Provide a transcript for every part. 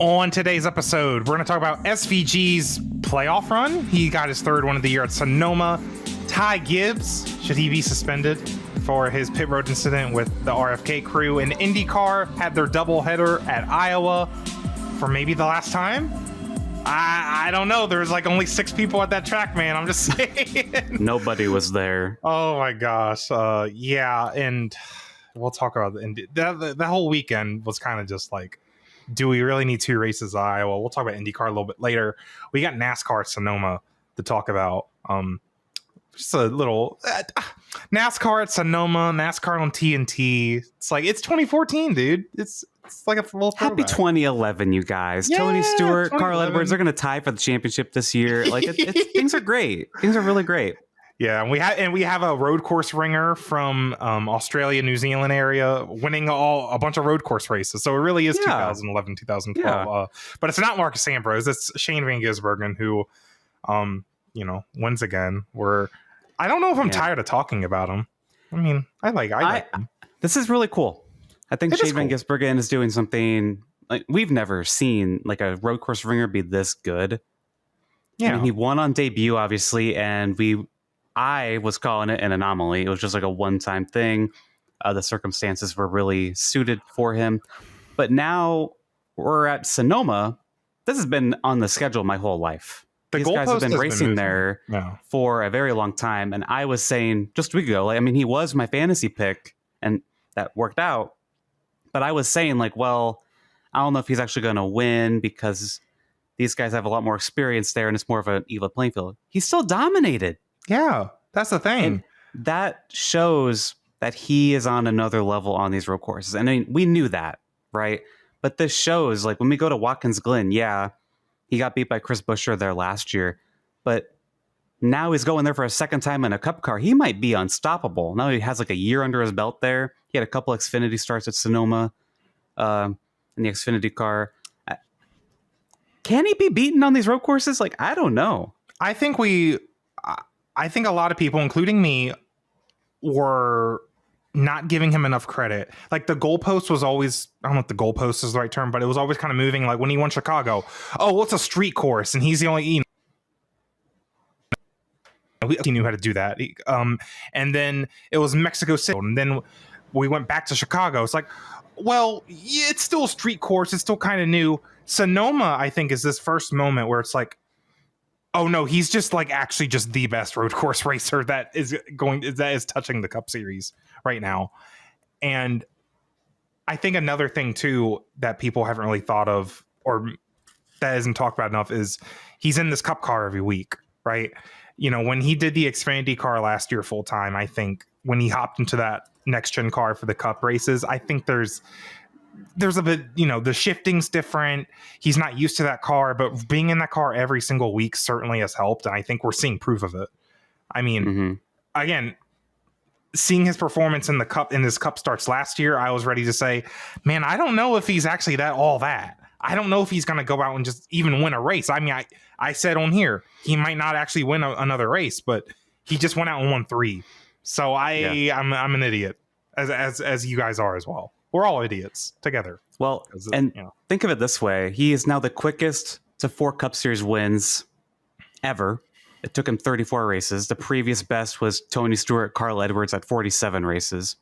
On today's episode, we're going to talk about SVG's playoff run. He got his third one of the year at Sonoma. Ty Gibbs, should he be suspended for his pit road incident with the RFK crew? And IndyCar had their doubleheader at Iowa for maybe the last time. I don't know. There's like only 6 people at that track, man. I'm just saying. Nobody was there. Oh my gosh. Yeah, and we'll talk about that whole weekend was kind of just like, do we really need 2 races at Iowa? We'll talk about IndyCar a little bit later. We got NASCAR at Sonoma to talk about. Just a little NASCAR at Sonoma, NASCAR on TNT. It's like, it's 2014, dude. It's like a little throwback. Happy 2011, you guys. Yeah, Tony Stewart, Carl 2011. Edwards, they're going to tie for the championship this year. Like things are great. Things are really great. Yeah, and we have a road course ringer from Australia, New Zealand area winning a bunch of road course races. So it really is 2011, 2012. Yeah. But it's not Marcus Ambrose. It's Shane Van Gisbergen who, wins again. I don't know if I'm tired of talking about him. I mean, I like him. This is really cool. I think Shane Van cool. Gisbergen is doing something like we've never seen, like a road course ringer be this good. Yeah, I mean, he won on debut, obviously, and I was calling it an anomaly. It was just like a one-time thing. The circumstances were really suited for him. But now we're at Sonoma. This has been on the schedule my whole life. These guys have been racing there for a very long time. And I was saying just a week ago, he was my fantasy pick, and that worked out. But I was saying, well, I don't know if he's actually going to win because these guys have a lot more experience there, and it's more of an even playing field. He still dominated. Yeah, that's the thing. And that shows that he is on another level on these road courses. And I mean, we knew that, right? But this shows, when we go to Watkins Glen, he got beat by Chris Buescher there last year. But now he's going there for a second time in a Cup car. He might be unstoppable. Now he has a year under his belt there. He had a couple Xfinity starts at Sonoma in the Xfinity car. Can he be beaten on these road courses? I don't know. I think a lot of people, including me, were not giving him enough credit. The goalpost was always, I don't know if the goalpost is the right term, but it was always kind of moving. When he won Chicago, it's a street course, and he's the only, he knew how to do that. And then it was Mexico City, and then we went back to Chicago. It's it's still a street course. It's still kind of new. Sonoma, I think, is this first moment where it's oh no, he's just actually just the best road course racer that is touching the Cup Series right now. And I think another thing too that people haven't really thought of, or that isn't talked about enough, is he's in this Cup car every week, right? When he did the Xfinity car last year full time, I think when he hopped into that next gen car for the Cup races, I think there's a bit, the shifting's different. He's not used to that car, but being in that car every single week certainly has helped. And I think we're seeing proof of it. I mean, again, seeing his performance in his Cup starts last year, I was ready to say, man, I don't know if he's actually that. I don't know if he's going to go out and just even win a race. I mean, I said on here, he might not actually win another race, but he just went out and won 3. So I'm an idiot, as you guys are as well. We're all idiots together. Well, and think of it this way. He is now the quickest to 4 Cup Series wins ever. It took him 34 races. The previous best was Tony Stewart, Carl Edwards at 47 races.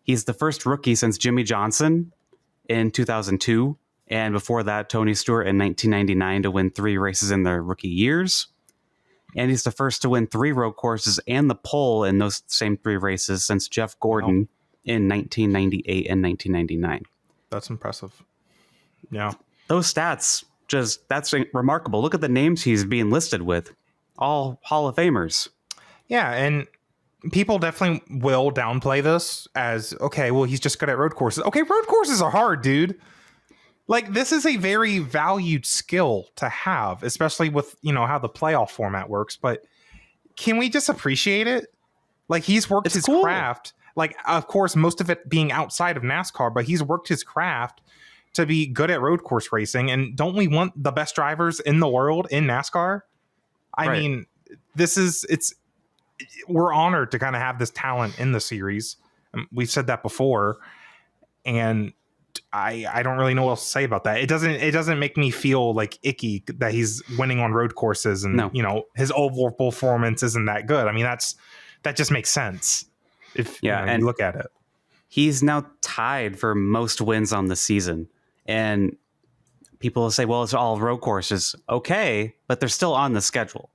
He's the first rookie since Jimmy Johnson in 2002. And before that, Tony Stewart in 1999 to win 3 races in their rookie years. And he's the first to win 3 road courses and the pole in those same 3 races since Jeff Gordon in 1998 and 1999. That's impressive. Yeah. Those stats, that's remarkable. Look at the names he's being listed with. All Hall of Famers. Yeah, and people definitely will downplay this as, okay, well, he's just good at road courses. Okay, road courses are hard, dude. This is a very valued skill to have, especially with, how the playoff format works. But can we just appreciate it? He's worked his craft. Of course, most of it being outside of NASCAR, but he's worked his craft to be good at road course racing. And don't we want the best drivers in the world in NASCAR? I mean, we're honored to kind of have this talent in the series. We've said that before. And I don't really know what else to say about that. It doesn't make me feel like icky that he's winning on road courses and No. his oval performance isn't that good. I mean, that just makes sense if and you look at it. He's now tied for most wins on the season, and people will say, well, it's all road courses. Okay, but they're still on the schedule.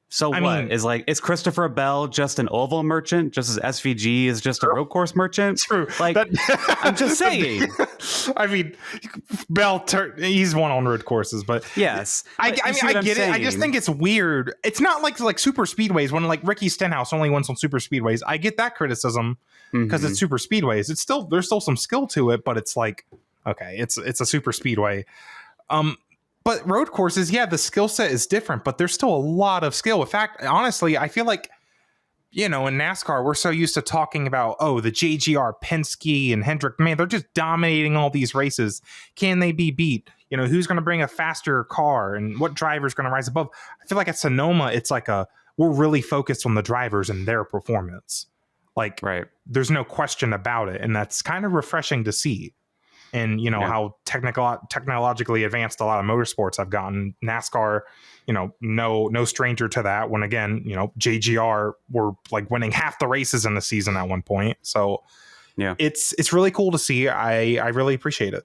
So I mean, is Christopher Bell just an oval merchant, just as SVG is just a road course merchant? True. Like, I'm just saying. I mean, Bell, he's won on road courses, but yes, I get it. I just think it's weird. It's not like super speedways when like Ricky Stenhouse only wins on super speedways. I get that criticism because it's super speedways. There's still some skill to it, but it's like, okay, it's a super speedway. But road courses, yeah, the skill set is different, but there's still a lot of skill. In fact, honestly, I feel like, in NASCAR, we're so used to talking about, the JGR, Penske, and Hendrick. Man, they're just dominating all these races. Can they be beat? Who's going to bring a faster car and what driver's going to rise above? I feel like at Sonoma, it's like we're really focused on the drivers and their performance. Like, right. There's no question about it. And that's kind of refreshing to see. And how technologically advanced a lot of motorsports have gotten. NASCAR, no stranger to that. When again, JGR were like winning half the races in the season at one point. So yeah, it's really cool to see. I really appreciate it.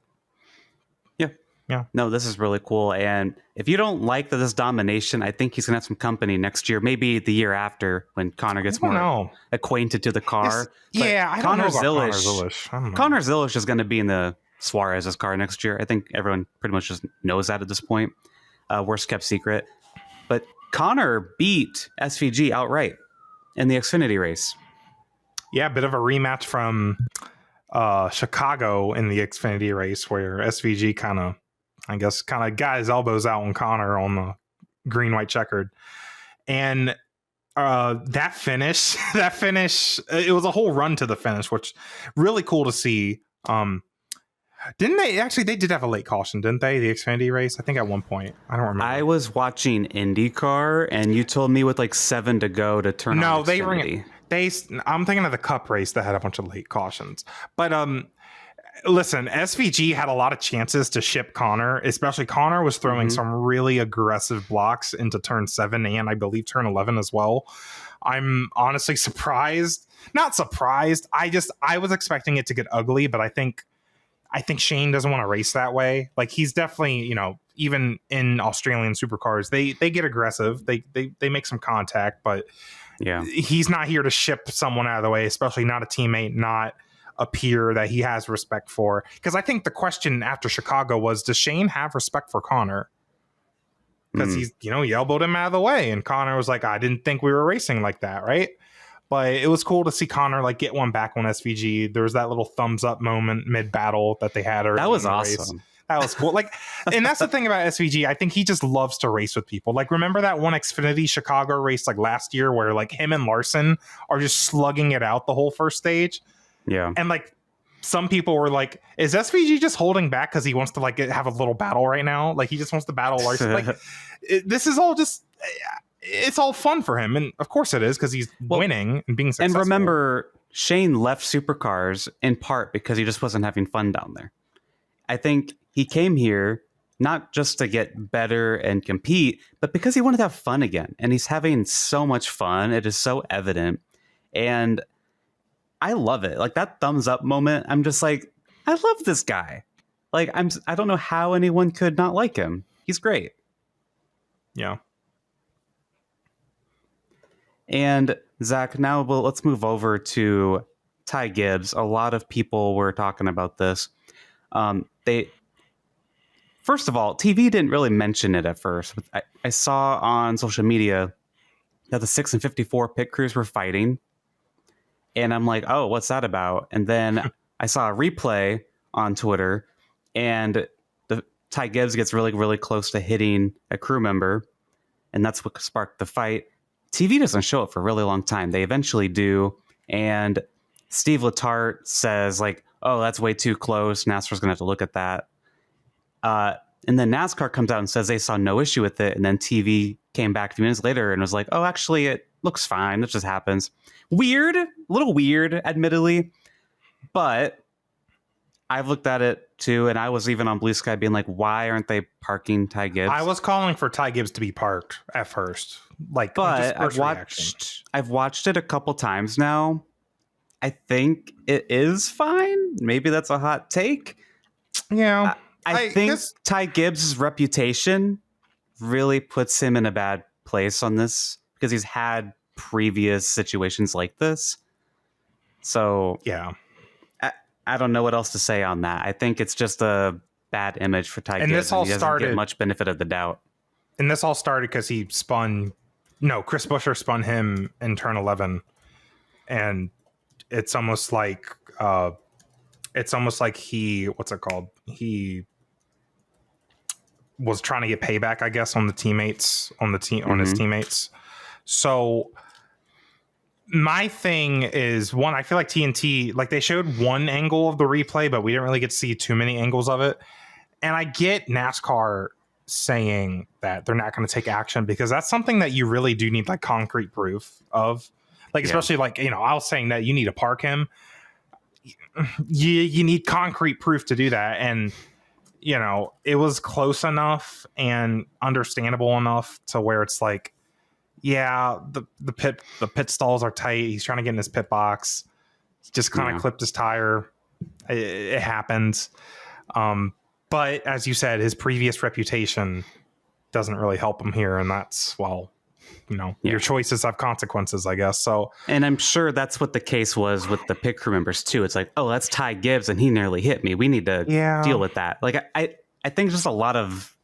Yeah. No, this is really cool. And if you don't like this domination, I think he's gonna have some company next year, maybe the year after when Connor gets more acquainted to the car. I don't know about Connor Zilisch. Connor Zilisch is going to be in the Suarez's car next year. I think everyone pretty much just knows that at this point. Worst kept secret. But Connor beat SVG outright in the Xfinity race. Yeah, a bit of a rematch from Chicago in the Xfinity race where SVG kind of got his elbows out on Connor on the green, white checkered. And that finish, it was a whole run to the finish, which really cool to see. Didn't they actually? They did have a late caution, didn't they? The Xfinity race, I think at one point. I don't remember. I was watching IndyCar, and you told me with like 7 to go to turn on Xfinity. I'm thinking of the Cup race that had a bunch of late cautions. But listen, SVG had a lot of chances to ship Connor. Especially Connor was throwing some really aggressive blocks into turn 7 and I believe turn 11 as well. I'm honestly surprised. Not surprised. I was expecting it to get ugly, but I think Shane doesn't want to race that way. Like he's definitely, even in Australian supercars, they get aggressive. They make some contact, but yeah, he's not here to ship someone out of the way, especially not a teammate, not a peer that he has respect for. Because I think the question after Chicago was, does Shane have respect for Connor? Because he's, he elbowed him out of the way, and Connor was like, I didn't think we were racing like that, right? But it was cool to see Connor get one back on SVG. There was that little thumbs up moment mid battle that they had. That was awesome. Race. That was cool. And that's the thing about SVG. I think he just loves to race with people. Remember that one Xfinity Chicago race last year where him and Larson are just slugging it out the whole first stage. Yeah. And some people were like, is SVG just holding back because he wants to have a little battle right now? He just wants to battle Larson. This is all just. It's all fun for him, and of course it is because he's winning and being successful. And remember, Shane left Supercars in part because he just wasn't having fun down there. I think he came here not just to get better and compete, but because he wanted to have fun again. And he's having so much fun. It is so evident. And I love it. That thumbs up moment. I'm just I love this guy. I don't know how anyone could not like him. He's great. Yeah. And Zach, now let's move over to Ty Gibbs. A lot of people were talking about this. First of all, TV didn't really mention it at first. I saw on social media that the 6 and 54 pit crews were fighting. And I'm like, oh, what's that about? And then I saw a replay on Twitter, and Ty Gibbs gets really, really close to hitting a crew member. And that's what sparked the fight. TV doesn't show it for a really long time. They eventually do. And Steve Letarte says oh, that's way too close. NASCAR's going to have to look at that. And then NASCAR comes out and says they saw no issue with it. And then TV came back a few minutes later and was like, oh, actually, it looks fine. It just happens. Weird, a little weird, admittedly. But I've looked at it too, and I was even on Blue Sky being like, why aren't they parking Ty Gibbs? I was calling for Ty Gibbs to be parked at first. Like, but I've watched it a couple times now. I think it is fine. Maybe that's a hot take. Yeah. I think Ty Gibbs' reputation really puts him in a bad place on this because he's had previous situations like this. So yeah, I don't know what else to say on that. I think it's just a bad image for Ty Gibbs. This all he doesn't get much benefit of the doubt. And this all started because Chris Buescher spun him in turn 11, and it's almost like he was trying to get payback, I guess, on the teammates on his teammates. So my thing is, one, I feel like TNT, like, they showed one angle of the replay, but we didn't really get to see too many angles of it. And I get NASCAR saying that they're not going to take action because that's something that you really do need, like, concrete proof of. Like, especially like, I was saying that you need to park him. You need concrete proof to do that. And, it was close enough and understandable enough to where it's like, yeah, the pit stalls are tight. He's trying to get in his pit box. He just kind of clipped his tire. It happens. But as you said, his previous reputation doesn't really help him here. And that's, your choices have consequences, I guess. So, and I'm sure that's what the case was with the pit crew members too. It's like, oh, that's Ty Gibbs and he nearly hit me. We need to deal with that. Like, I think just a lot of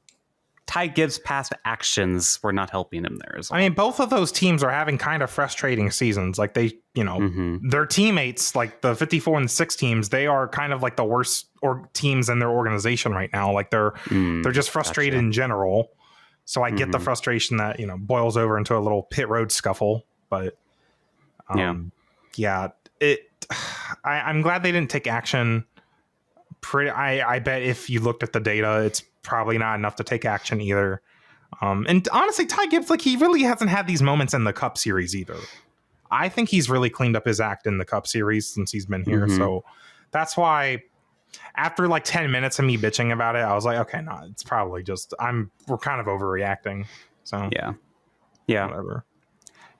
Ty Gibbs' past actions were not helping him there as well. I mean, both of those teams are having kind of frustrating seasons. Like, they, their teammates, like the 54 and 6 teams, they are kind of like the worst teams in their organization right now. Like, they're just frustrated in general. So I get the frustration that, boils over into a little pit road scuffle. But I'm glad they didn't take action. I bet if you looked at the data, it's probably not enough to take action either. And honestly, Ty Gibbs, like, he really hasn't had these moments in the Cup Series either. I think he's really cleaned up his act in the Cup Series since he's been here. So that's why after like 10 minutes of me bitching about it, I was like, okay, no, it's probably just we're kind of overreacting. So yeah, whatever.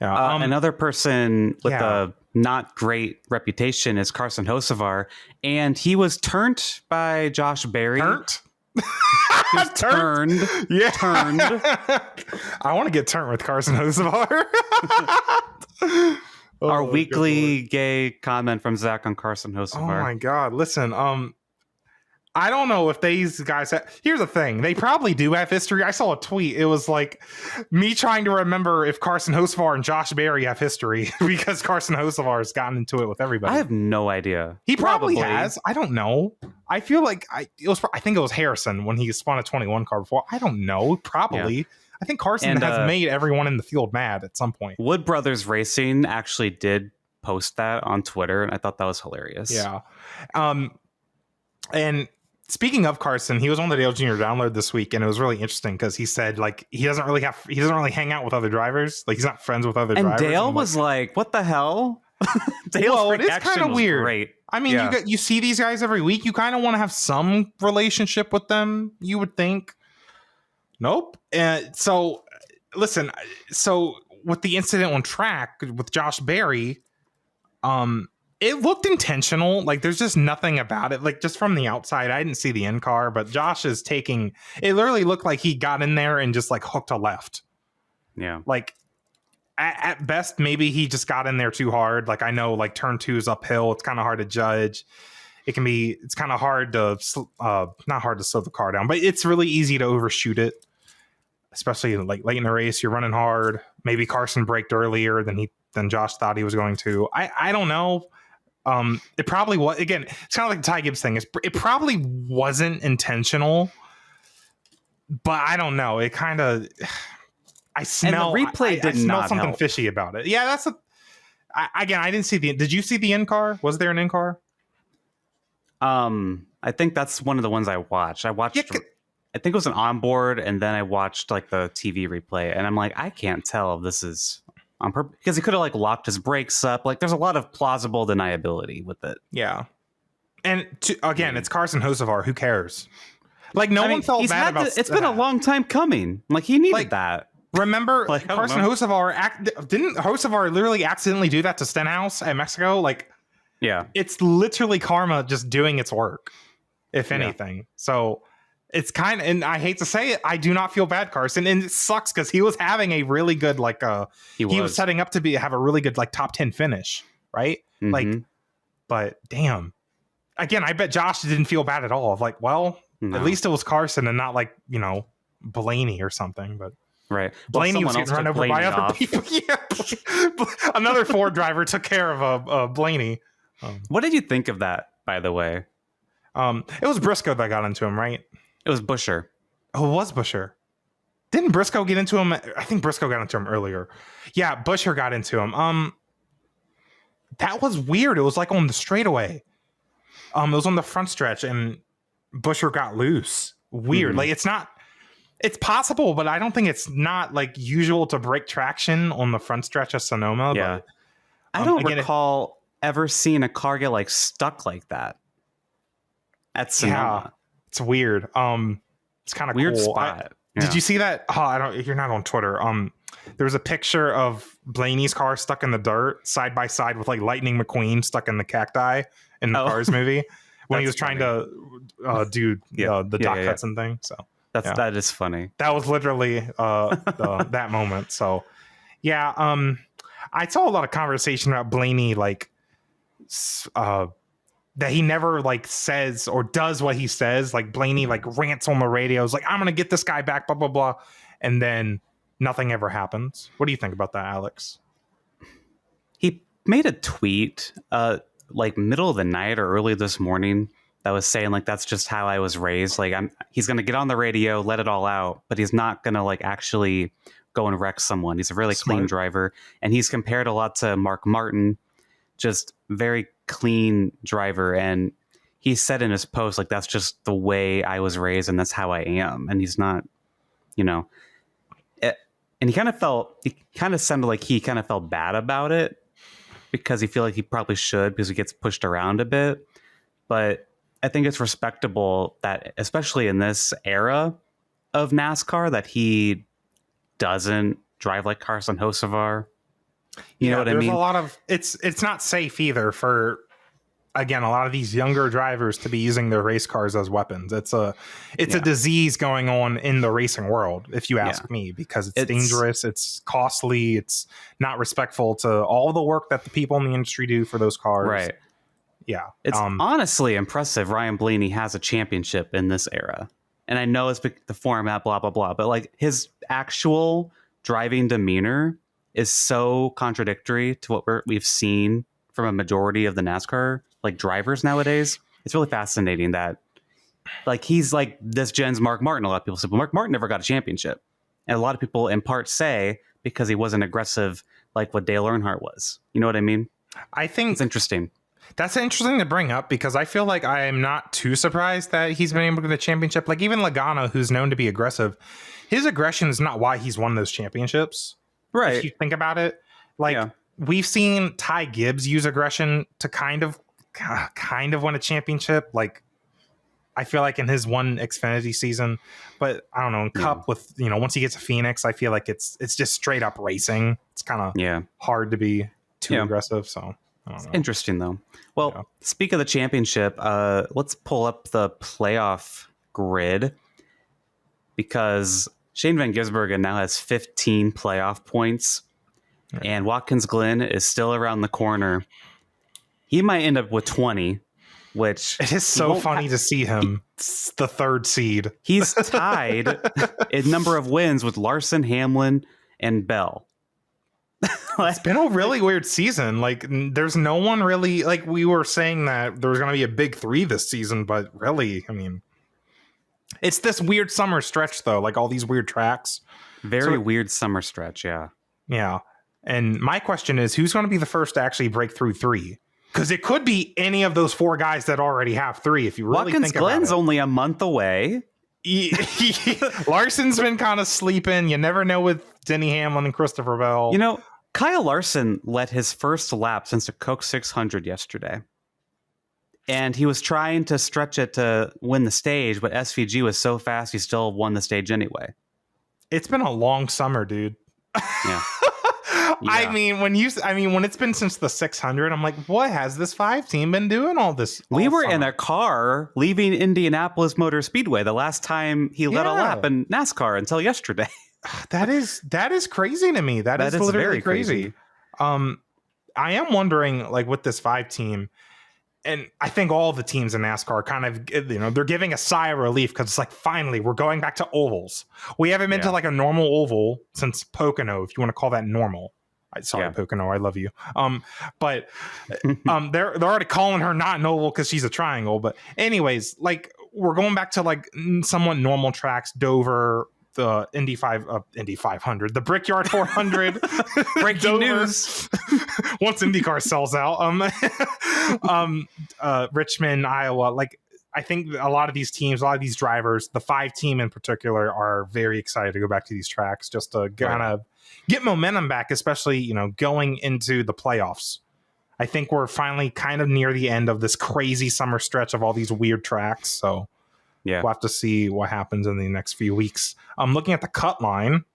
Yeah. Another person with a not great reputation is Carson Hosvar, and he was turned by Josh Berry. Turned. I want to get turned with Carson Hosvar. Our weekly gay comment from Zack on Carson Hosvar. Oh my God! Listen, I don't know if these guys here's the thing. They probably do have history. I saw a tweet. It was like me trying to remember if Carson Hosvar and Josh Berry have history because Carson Hosvar has gotten into it with everybody. I have no idea. He probably has. I don't know. I feel like I think it was Harrison when he spun a 21 car before. I don't know. Probably. Yeah. I think Carson has made everyone in the field mad at some point. Wood Brothers Racing actually did post that on Twitter, and I thought that was hilarious. Yeah. And speaking of Carson, he was on the Dale Jr. Download this week, and it was really interesting because he said, like, he doesn't really hang out with other drivers. Like, he's not friends with other drivers. And Dale was like, what the hell? Dale's it is kind of weird. Great. I mean, you see these guys every week. You kind of want to have some relationship with them, you would think. Nope. So, listen. So, with the incident on track with Josh Berry, it looked intentional. Like, there's just nothing about it. Like, just from the outside, I didn't see the in car, but Josh is taking. It literally looked like he got in there and just like hooked a left. Yeah. Like, at best, maybe he just got in there too hard. Like, I know, like, turn 2 is uphill. It's kind of hard to judge. It's kind of hard to, not hard to slow the car down, but it's really easy to overshoot it. Especially like late in the race, you're running hard. Maybe Carson braked earlier than Josh thought he was going to. I don't know. It probably was. Again, it's kind of like the Ty Gibbs thing. It probably wasn't intentional, but I don't know. It kind of. I smell. And the replay I smell not something help. Fishy about it. Yeah, that's again. I didn't see the. Did you see the in car? Was there an in car? I think that's one of the ones I watched. I think it was an onboard, and then I watched like the TV replay, and I'm like, I can't tell if this is on purpose because he could have like locked his brakes up. Like, there's a lot of plausible deniability with it. Yeah, again, it's Carson Hosvar. Who cares? Like, no one felt bad about it's been a long time coming. Like, he needed that. Remember, like, Carson Hosvar, didn't Hosvar literally accidentally do that to Stenhouse at Mexico? Like, yeah, it's literally karma just doing its work, if anything. So it's kind of, and I hate to say it, I do not feel bad, Carson, and it sucks because he was having a really good, like, he was setting up to have a really good, like, top 10 finish, right? Mm-hmm. Like, but damn, again, I bet Josh didn't feel bad at all. Of like, well, at least it was Carson and not, like, you know, Blaney or something. But right, Blaney was getting run over by other people. Another Ford driver took care of Blaney. What did you think of that, by the way? It was Brisco that got into him, right? It was Busher. Oh, it was Busher. Didn't Brisco get into him? I think Brisco got into him earlier. Yeah, Busher got into him. That was weird. It was like on the straightaway. It was on the front stretch, and Busher got loose. Weird. Like, it's possible, but I don't think it's not, like, usual to break traction on the front stretch of Sonoma. Yeah. But, I don't recall ever seeing a car get, like, stuck like that at Sonoma. Yeah, it's weird. It's kind of weird cool. spot. Did you see that? Oh, you're not on Twitter. There was a picture of Blaney's car stuck in the dirt side by side with, like, Lightning McQueen stuck in the cacti in the Cars movie when he was trying to do the dock cuts and thing. So that is funny. That was literally that moment. So yeah, I saw a lot of conversation about Blaney, like, that he never, like, says or does what he says. Like, Blaney, like, rants on the radio. It's like, I'm gonna get this guy back, blah blah blah, and then nothing ever happens. What do you think about that, Alex? He made a tweet like middle of the night or early this morning that was saying, like, that's just how I was raised. Like, he's gonna get on the radio, let it all out, but he's not gonna, like, actually go and wreck someone. He's a really clean driver, and he's compared a lot to Mark Martin, just very clean driver. And he said in his post, like, that's just the way I was raised and that's how I am. And he's not, you know, and he kind of sounded like he kind of felt bad about it because he feel like he probably should, because he gets pushed around a bit. But I think it's respectable that, especially in this era of NASCAR, that he doesn't drive like Carson Hosvar. You know what I mean? There's a lot of it's not safe either for, again, a lot of these younger drivers to be using their race cars as weapons. It's a disease going on in the racing world, if you ask me, because it's dangerous, it's costly, it's not respectful to all the work that the people in the industry do for those cars. Right. Yeah. It's honestly impressive Ryan Blaney has a championship in this era. And I know it's the format, blah, blah, blah, but, like, his actual driving demeanor is so contradictory to what we've seen from a majority of the NASCAR, like, drivers nowadays. It's really fascinating that, like, he's like this gen's Mark Martin. A lot of people say, but Mark Martin never got a championship. And a lot of people in part say because he wasn't aggressive like what Dale Earnhardt was. You know what I mean? I think it's interesting. That's interesting to bring up, because I feel like I am not too surprised that he's been able to get a championship. Like, even Logano, who's known to be aggressive, his aggression is not why he's won those championships. Right. If you think about it, like, we've seen Ty Gibbs use aggression to kind of win a championship. Like, I feel like in his one Xfinity season, but I don't know, in Cup with, you know, once he gets to Phoenix, I feel like it's just straight up racing. It's kind of hard to be too aggressive. So it's interesting though. Well, speak of the championship, let's pull up the playoff grid, because Shane Van Gisbergen now has 15 playoff points, and Watkins Glen is still around the corner. He might end up with 20, which it is so funny to see him. The third seed. He's tied in number of wins with Larson, Hamlin, and Bell. It's been a really weird season. Like, there's no one really, like, we were saying that there was going to be a big three this season, but really, I mean, it's this weird summer stretch though, like all these weird tracks. Very weird summer stretch. Yeah. And my question is, who's going to be the first to actually break through three? Because it could be any of those four guys that already have three. If you really Watkins think about Glen's it. only a month away. Larson's been kind of sleeping. You never know with Denny Hamlin and Christopher Bell. You know, Kyle Larson led his first lap since the Coke 600 yesterday. And he was trying to stretch it to win the stage, but SVG was so fast he still won the stage anyway. It's been a long summer, dude. Yeah. I mean, when it's been since the 600, I'm like, what has this 5 team been doing all this? We were summer? in a car leaving Indianapolis Motor Speedway the last time he led a lap in NASCAR until yesterday. That is crazy to me. That is literally very crazy. I am wondering, like, with this 5 team, and I think all the teams in NASCAR kind of, they're giving a sigh of relief because it's like, finally, we're going back to ovals. We haven't been to like a normal oval since Pocono, if you want to call that normal. Sorry, Pocono, I love you. But they're already calling her not an oval because she's a triangle. But anyways, like, we're going back to like somewhat normal tracks, Dover, the Indy 500, the Brickyard 400. Breaking news. Once IndyCar sells out. Richmond, Iowa. Like, I think a lot of these teams, a lot of these drivers, the 5 team in particular, are very excited to go back to these tracks just to kind of get momentum back, especially, going into the playoffs. I think we're finally kind of near the end of this crazy summer stretch of all these weird tracks. So we'll have to see what happens in the next few weeks. I'm looking at the cut line.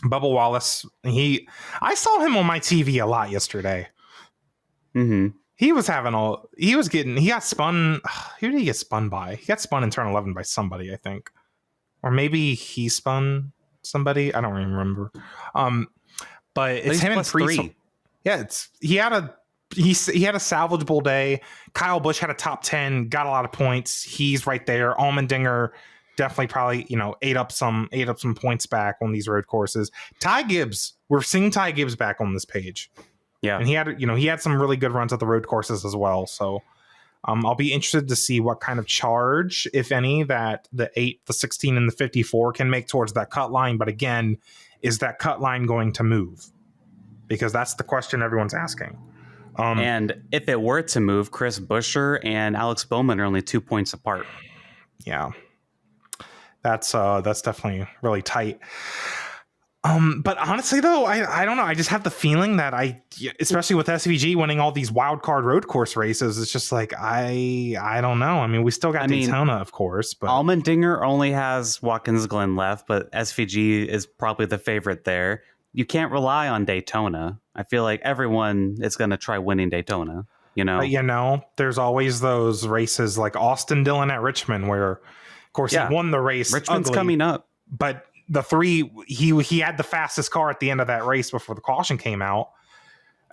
Bubba Wallace, I saw him on my TV a lot yesterday. Mm-hmm. He got spun. Who did he get spun by? He got spun in turn 11 by somebody, I think. Or maybe he spun somebody. I don't remember. But it's him and Priest. Yeah, he had a salvageable day. Kyle Busch had a top 10, got a lot of points. He's right there. Allmendinger definitely probably, ate up some points back on these road courses. Ty Gibbs, we're seeing Ty Gibbs back on this page. Yeah. And he had some really good runs at the road courses as well. So I'll be interested to see what kind of charge, if any, that the 8, the 16, and the 54 can make towards that cut line. But again, is that cut line going to move? Because that's the question everyone's asking. And if it were to move, Chris Buescher and Alex Bowman are only 2 points apart. Yeah. That's definitely really tight. But honestly, though, I don't know. I just have the feeling that especially with SVG winning all these wild card road course races, it's just like, I don't know. I mean, we still got Daytona, of course. But Allmendinger only has Watkins Glen left, but SVG is probably the favorite there. You can't rely on Daytona. I feel like everyone is going to try winning Daytona, there's always those races like Austin Dillon at Richmond where, of course, he won the race. Richmond's ugly, coming up. But the 3, he had the fastest car at the end of that race before the caution came out.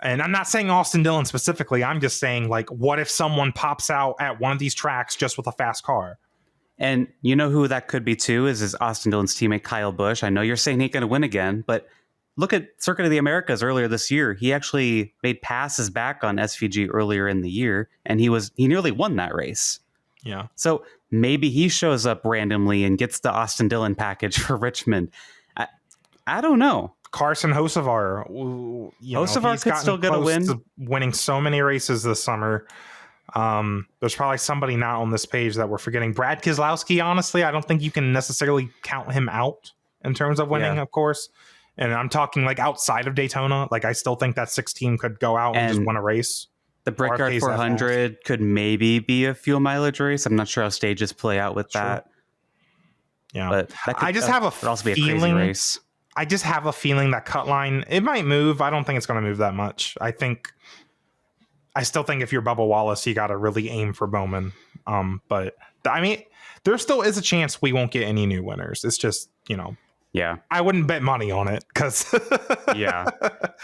And I'm not saying Austin Dillon specifically. I'm just saying, like, what if someone pops out at one of these tracks just with a fast car? And you know who that could be too is Austin Dillon's teammate Kyle Busch. I know you're saying he ain't going to win again, but look at Circuit of the Americas earlier this year. He actually made passes back on SVG earlier in the year, and he nearly won that race. Yeah. So maybe he shows up randomly and gets the Austin Dillon package for Richmond. I don't know. Carson Hosvar. Hosvar could still get a win. Winning so many races this summer. There's probably somebody not on this page that we're forgetting. Brad Keselowski, honestly, I don't think you can necessarily count him out in terms of winning, of course. And I'm talking like outside of Daytona. Like, I still think that 6 team could go out and just win a race. The Brickyard 400 could maybe be a fuel mileage race. I'm not sure how stages play out with that. Yeah, but I just have a feeling. Race. I just have a feeling that cut line, it might move. I don't think it's going to move that much. I still think if you're Bubba Wallace, you got to really aim for Bowman. But I mean, there still is a chance we won't get any new winners. It's just, yeah, I wouldn't bet money on it because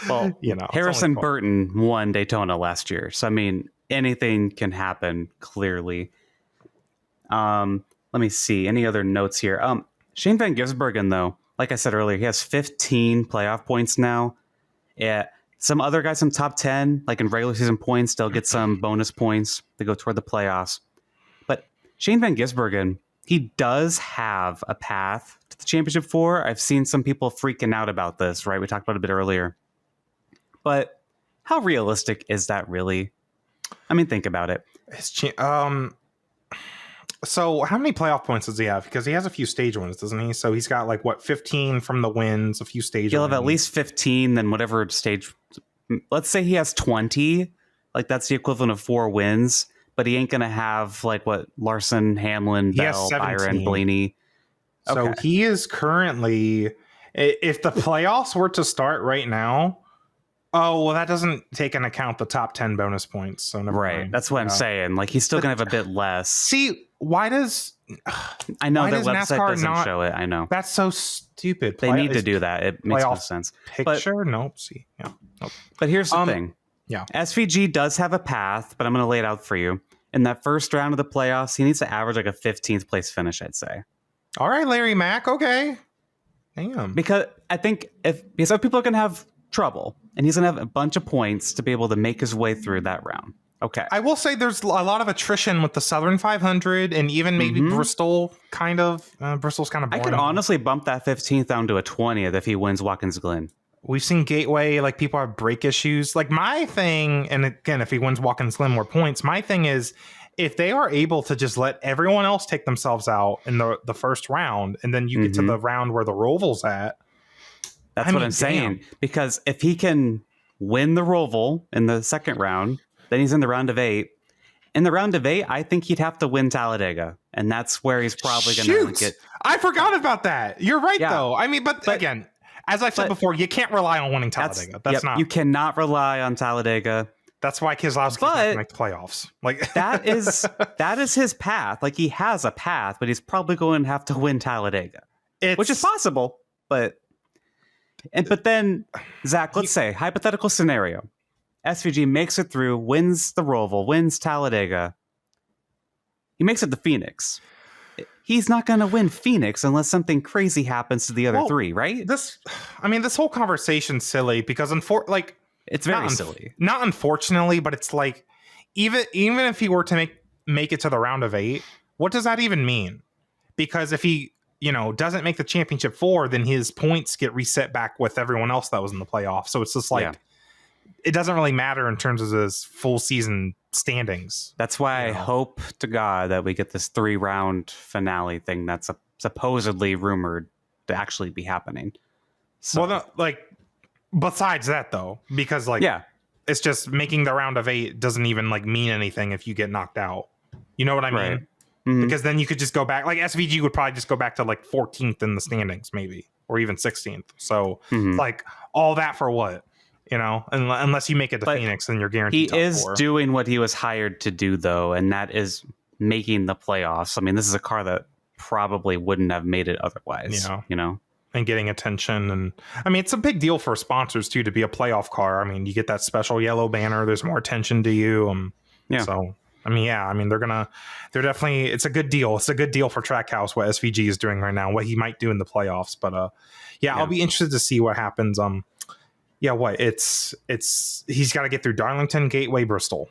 well, Harrison Burton won Daytona last year. So, I mean, anything can happen clearly. Let me see any other notes here. Shane Van Gisbergen, though, like I said earlier, he has 15 playoff points now. Yeah. Some other guys in top 10, like in regular season points, they'll get some bonus points to go toward the playoffs. But Shane Van Gisbergen, he does have a path to the championship 4. I've seen some people freaking out about this, right? We talked about it a bit earlier. But how realistic is that really? I mean, think about it. So how many playoff points does he have? Because he has a few stage wins, doesn't he? So he's got 15 from the wins, a few stage He'll wins. have at least 15, then whatever stage. Let's say he has 20. Like, that's the equivalent of 4 wins. but he ain't going to have like what Larson, Hamlin, He has Bell, 17. Byron, Blaney. So Okay. he is currently, if the playoffs were to start right now, oh, well, that doesn't take into account the top 10 bonus points. So never mind. That's what I'm saying. Like, he's still going to have a bit less. See, why does... I know why their does website NASCAR doesn't not show it. I know. That's so stupid. They need to do that. It makes no sense. Picture? Nope. See. Yeah. Nope. But here's the thing. Yeah. SVG does have a path, but I'm going to lay it out for you. In that first round of the playoffs, he needs to average like a 15th place finish, I'd say. All right, Larry Mack. Okay. Damn. Because I think because people are going to have trouble, and he's going to have a bunch of points to be able to make his way through that round. Okay. I will say there's a lot of attrition with the Southern 500 and even maybe Bristol, kind of. Bristol's kind of boring. I could honestly bump that 15th down to a 20th if he wins Watkins Glen. We've seen Gateway, like people have brake issues. Like my thing, and again, if he wins Watkins Glen more points, my thing is if they are able to just let everyone else take themselves out in the first round, and then you get to the round where the Roval's at. That's what I'm saying. Because if he can win the Roval in the second round, then he's in the round of 8. In the round of 8, I think he'd have to win Talladega. And that's where he's probably going to get... I forgot about that. You're right, though. I mean, but again, as I've said before, you can't rely on winning Talladega. That's not... You cannot rely on Talladega. That's why Keselowski can't make the playoffs. Like that is his path. Like, he has a path, but he's probably going to have to win Talladega. Which is possible, but then, Zach, let's say, hypothetical scenario. SVG makes it through, wins the Roval, wins Talladega. He makes it to Phoenix. He's not going to win Phoenix unless something crazy happens to the other three, right? This whole conversation's silly because it's very silly. Not unfortunately, but it's like even if he were to make it to the round of 8, what does that even mean? Because if he doesn't make the championship 4, then his points get reset back with everyone else that was in the playoff. So it's just like it doesn't really matter in terms of his full season standings. That's why I hope to God that we get this 3-round finale thing that's supposedly rumored to actually be happening. So. Well, besides that though, because it's just making the round of 8 doesn't even mean anything if you get knocked out. You know what I mean? Right. Mm-hmm. Because then you could just go back. Like SVG would probably just go back to 14th in the standings, maybe, or even 16th. So all that for what? Unless you make it to Phoenix, then you're guaranteed. He is doing what he was hired to do, though, and that is making the playoffs. I mean, this is a car that probably wouldn't have made it otherwise. And getting attention, and I mean, it's a big deal for sponsors too to be a playoff car. I mean, you get that special yellow banner. There's more attention to you. So they're definitely. It's a good deal. It's a good deal for Trackhouse what SVG is doing right now. What he might do in the playoffs, but I'll be interested to see what happens. He's got to get through Darlington, Gateway, Bristol.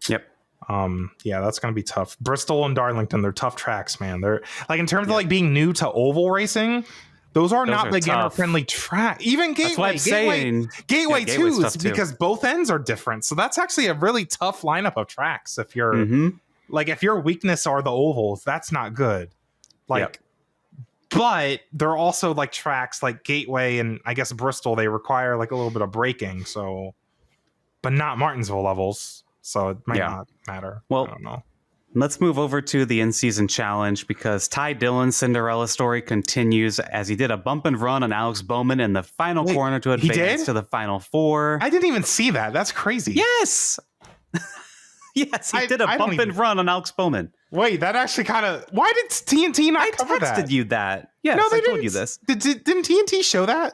Yep. That's going to be tough. Bristol and Darlington, they're tough tracks, man. They're in terms of being new to oval racing, those are not beginner friendly track. Even Gateway, that's what I'm saying. Gateway too, because both ends are different. So that's actually a really tough lineup of tracks. If you're if your weakness are the ovals, that's not good. But they're also tracks like Gateway and I guess Bristol, they require a little bit of braking. So, but not Martinsville levels. So it might not matter. Well, I don't know. Let's move over to the in-season challenge because Ty Dillon's Cinderella story continues as he did a bump and run on Alex Bowman in the final corner to advance to the Final 4. I didn't even see that. That's crazy. Yes. Yes, he did a bump and run on Alex Bowman. Wait, that actually kind of... Why did TNT not cover that? I texted you that. Yes, no, I told you this. Didn't TNT show that?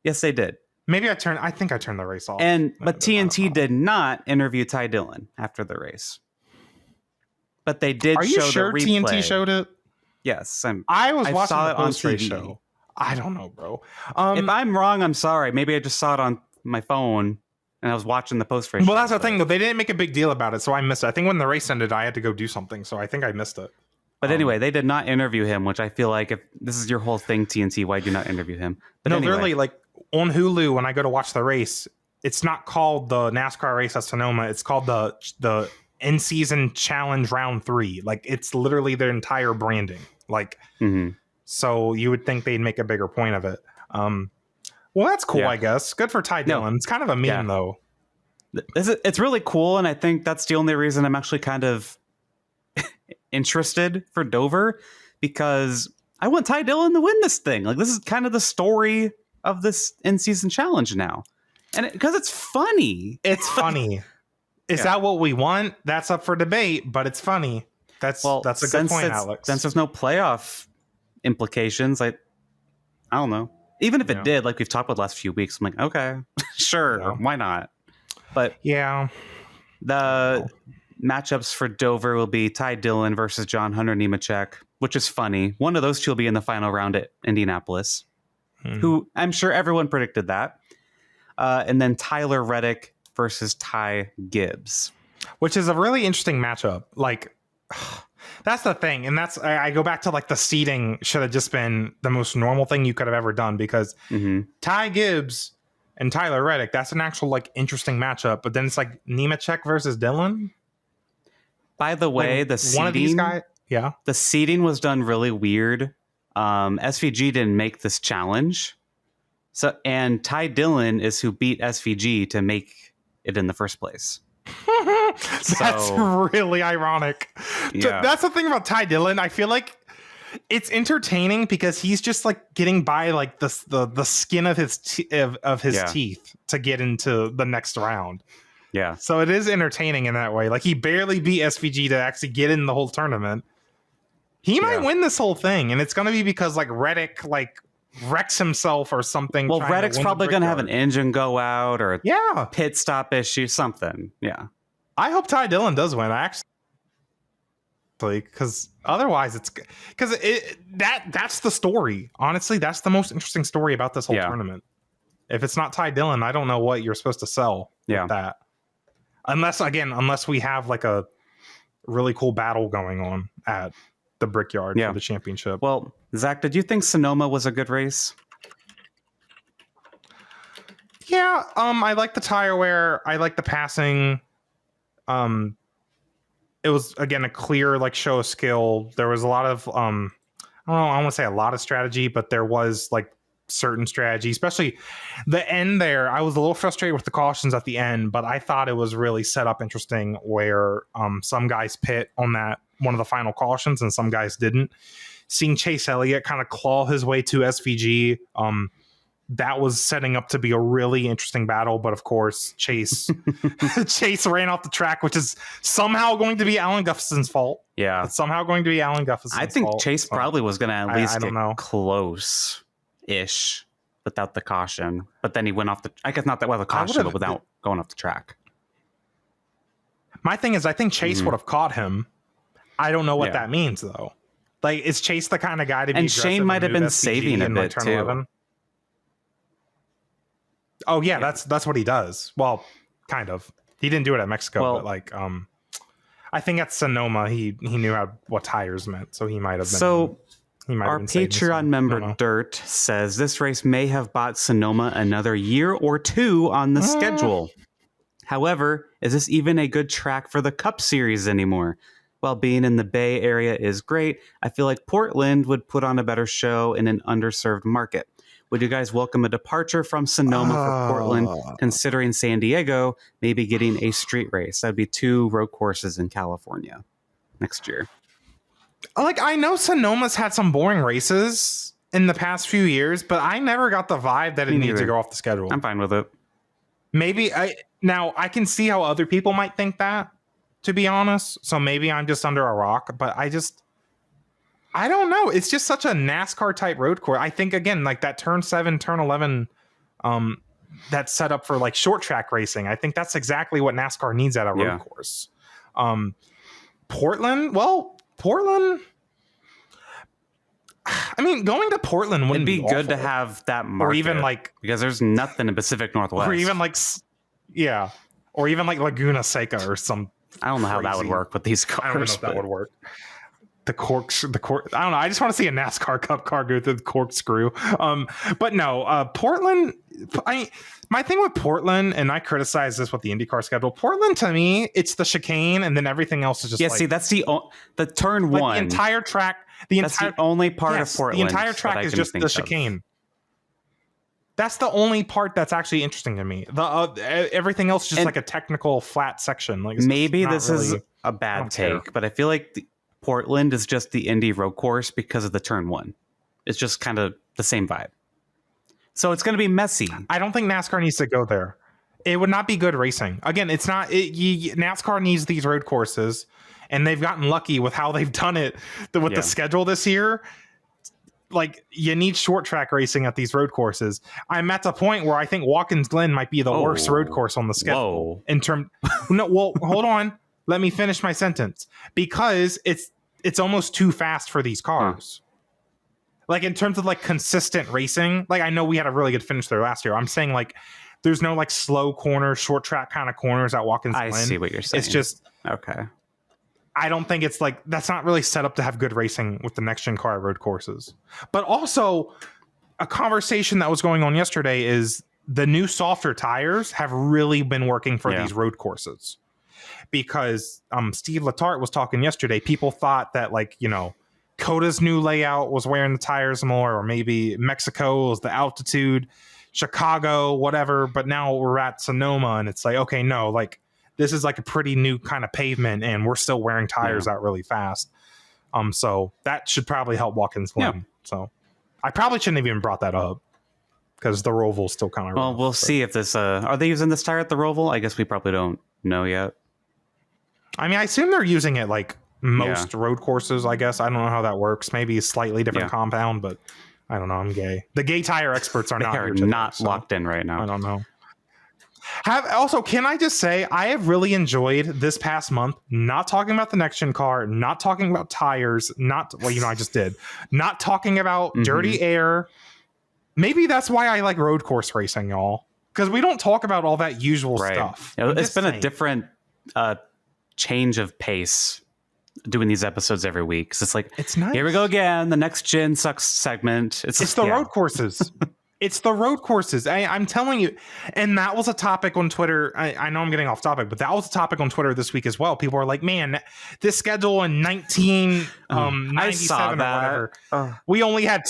Yes, they did. Maybe I think I turned the race off. But TNT did not interview Ty Dillon after the race. But they did show the replay. Are you sure TNT showed it? Yes. I was watching the post-race show. I don't know, bro. If I'm wrong, I'm sorry. Maybe I just saw it on my phone and I was watching the post-race show. Well, that's the thing, though. They didn't make a big deal about it, so I missed it. I think when the race ended, I had to go do something, so I think I missed it. But anyway, they did not interview him, which I feel like if this is your whole thing, TNT, why do you not interview him? But anyway. Literally, on Hulu, when I go to watch the race, it's not called the NASCAR race at Sonoma. It's called the in-season challenge round 3. It's literally their entire branding. So you would think they'd make a bigger point of it. Well, that's cool, I guess. Good for Ty Dillon. It's kind of a meme, though. It's really cool, and I think that's the only reason I'm actually kind of interested for Dover, because I want Ty Dillon to win this thing. Like, this is kind of the story of this in-season challenge now, and because it's funny. It's funny. Is that what we want? That's up for debate, but it's funny. That's a good point, Alex. Since there's no playoff implications, I don't know. Even if it did, like we've talked about the last few weeks, I'm like, okay, sure, why not? But the matchups for Dover will be Ty Dillon versus John Hunter Nemechek, which is funny. One of those two will be in the final round at Indianapolis, who I'm sure everyone predicted that. And then Tyler Reddick versus Ty Gibbs, which is a really interesting matchup. Like, that's the thing. And that's, I go back to like the seeding should have just been the most normal thing you could have ever done, because Ty Gibbs and Tyler Reddick, that's an actual like interesting matchup. But then it's like Nemechek versus Dillon. By the way, like, the seeding, one of these guys, the seeding was done really weird. SVG didn't make this challenge. And Ty Dillon is who beat SVG to make it in the first place. That's really ironic. That's the thing about Ty Dillon. I feel like it's entertaining because he's just like getting by like the skin of his teeth to get into the next round. Yeah. So it is entertaining in that way. Like, he barely beat SVG to actually get in the whole tournament. He might win this whole thing, and it's going to be because like Reddick like wrecks himself or something. Well, Reddick's probably going to have an engine go out or a pit stop issue, something. Yeah. I hope Ty Dillon does win. I actually, because otherwise it's because that's the story. Honestly, that's the most interesting story about this whole tournament. If it's not Ty Dillon, I don't know what you're supposed to sell with that. Unless we have like a really cool battle going on at the Brickyard for the championship. Well, Zach, did you think Sonoma was a good race? Yeah, I like the tire wear. I like the passing. It was again a clear like show of skill. There was a lot of I don't know, I want to say a lot of strategy, but there was like certain strategy, especially the end there. I was a little frustrated with the cautions at the end, but I thought it was really set up interesting where some guys pit on that one of the final cautions and some guys didn't. Seeing Chase Elliott kind of claw his way to SVG, that was setting up to be a really interesting battle. But of course, Chase ran off the track, which is somehow going to be Alan Guffson's fault. Yeah, it's somehow going to be Alan Guffson's fault. I think Chase probably was going to at least get close-ish without the caution. But then he went off the... I guess not that well the caution, but without going off the track. My thing is, I think Chase would have caught him. I don't know what that means, though. Like, is Chase the kind of guy to be... And Shane might have been saving a bit, too. 11? Oh, yeah, that's what he does. Well, kind of. He didn't do it at Mexico, but, like, I think at Sonoma, he knew what tires meant, so he might have been... So, our Patreon member, Dirt, says this race may have bought Sonoma another year or two on the schedule. However, is this even a good track for the Cup Series anymore? While being in the Bay Area is great, I feel like Portland would put on a better show in an underserved market. Would you guys welcome a departure from Sonoma for Portland, considering San Diego maybe getting a street race? That'd be 2 road courses in California next year. Like, I know Sonoma's had some boring races in the past few years, but I never got the vibe that it needs to go off the schedule. I'm fine with it. Maybe now I can see how other people might think that, to be honest. So maybe I'm just under a rock, but I don't know. It's just such a NASCAR type road course. I think again, like that turn 7, turn 11, that's set up for like short track racing. I think that's exactly what NASCAR needs at a road course. Portland. I mean, going to Portland wouldn't be good to have that market, or even like because there's nothing in Pacific Northwest, or even like or even like Laguna Seca or some. I don't know how that would work with these cars. I don't know if that would work. The cork. I don't know. I just want to see a NASCAR Cup car go through the corkscrew. But no, Portland. My thing with Portland, and I criticize this with the IndyCar schedule. Portland, to me, it's the chicane, and then everything else is just see, that's the turn like one. The entire track. That's the only part of Portland. The entire track is just the chicane. That's the only part that's actually interesting to me. The everything else is just And like a technical flat section. Like, it's maybe not this is really, a I bad don't care. take, but I feel like Portland is just the Indy road course because of the turn one. It's just kind of the same vibe. So it's going to be messy. I don't think NASCAR needs to go there. It would not be good racing. Again, it's not. NASCAR needs these road courses, and they've gotten lucky with how they've done it with the schedule this year. Like, you need short track racing at these road courses. I'm at the point where I think Watkins Glen might be the worst road course on the schedule. Whoa. In term, no, well, hold on. Let me finish my sentence, because it's almost too fast for these cars. Like, in terms of like consistent racing, like, I know we had a really good finish there last year. I'm saying, like, there's no like slow corner, short track kind of corners at Watkins Glen. I see what you're saying. It's just, okay. I don't think it's like, that's not really set up to have good racing with the next gen car road courses. But also, a conversation that was going on yesterday is the new softer tires have really been working for these road courses, because Steve Letarte was talking yesterday. People thought that, like, you know, Coda's new layout was wearing the tires more, or maybe Mexico was the altitude, Chicago, whatever. But now we're at Sonoma, and it's like, okay, no, like, this is like a pretty new kind of pavement, and we're still wearing tires out really fast. So that should probably help Watkins Glen. Yeah. So I probably shouldn't have even brought that up, because the Roval's still kind of well, we'll see if this are they using this tire at the Roval? I guess we probably don't know yet. I mean, I assume they're using it like most road courses, I guess. I don't know how that works. Maybe a slightly different compound, but I don't know. I'm gay. The gay tire experts are not here today, locked in right now. I don't know. Also, can I just say, I have really enjoyed this past month not talking about the next gen car, not talking about tires, I just did, not talking about dirty air. Maybe that's why I like road course racing, y'all, because we don't talk about all that usual stuff. It's been a different change of pace doing these episodes every week, because it's like, it's nice. Here we go again, the next gen sucks segment. It's the road courses. It's the road courses. I'm telling you. And that was a topic on Twitter. I know I'm getting off topic, but that was a topic on Twitter this week as well. People are like, man, this schedule in 1997 or whatever, we only had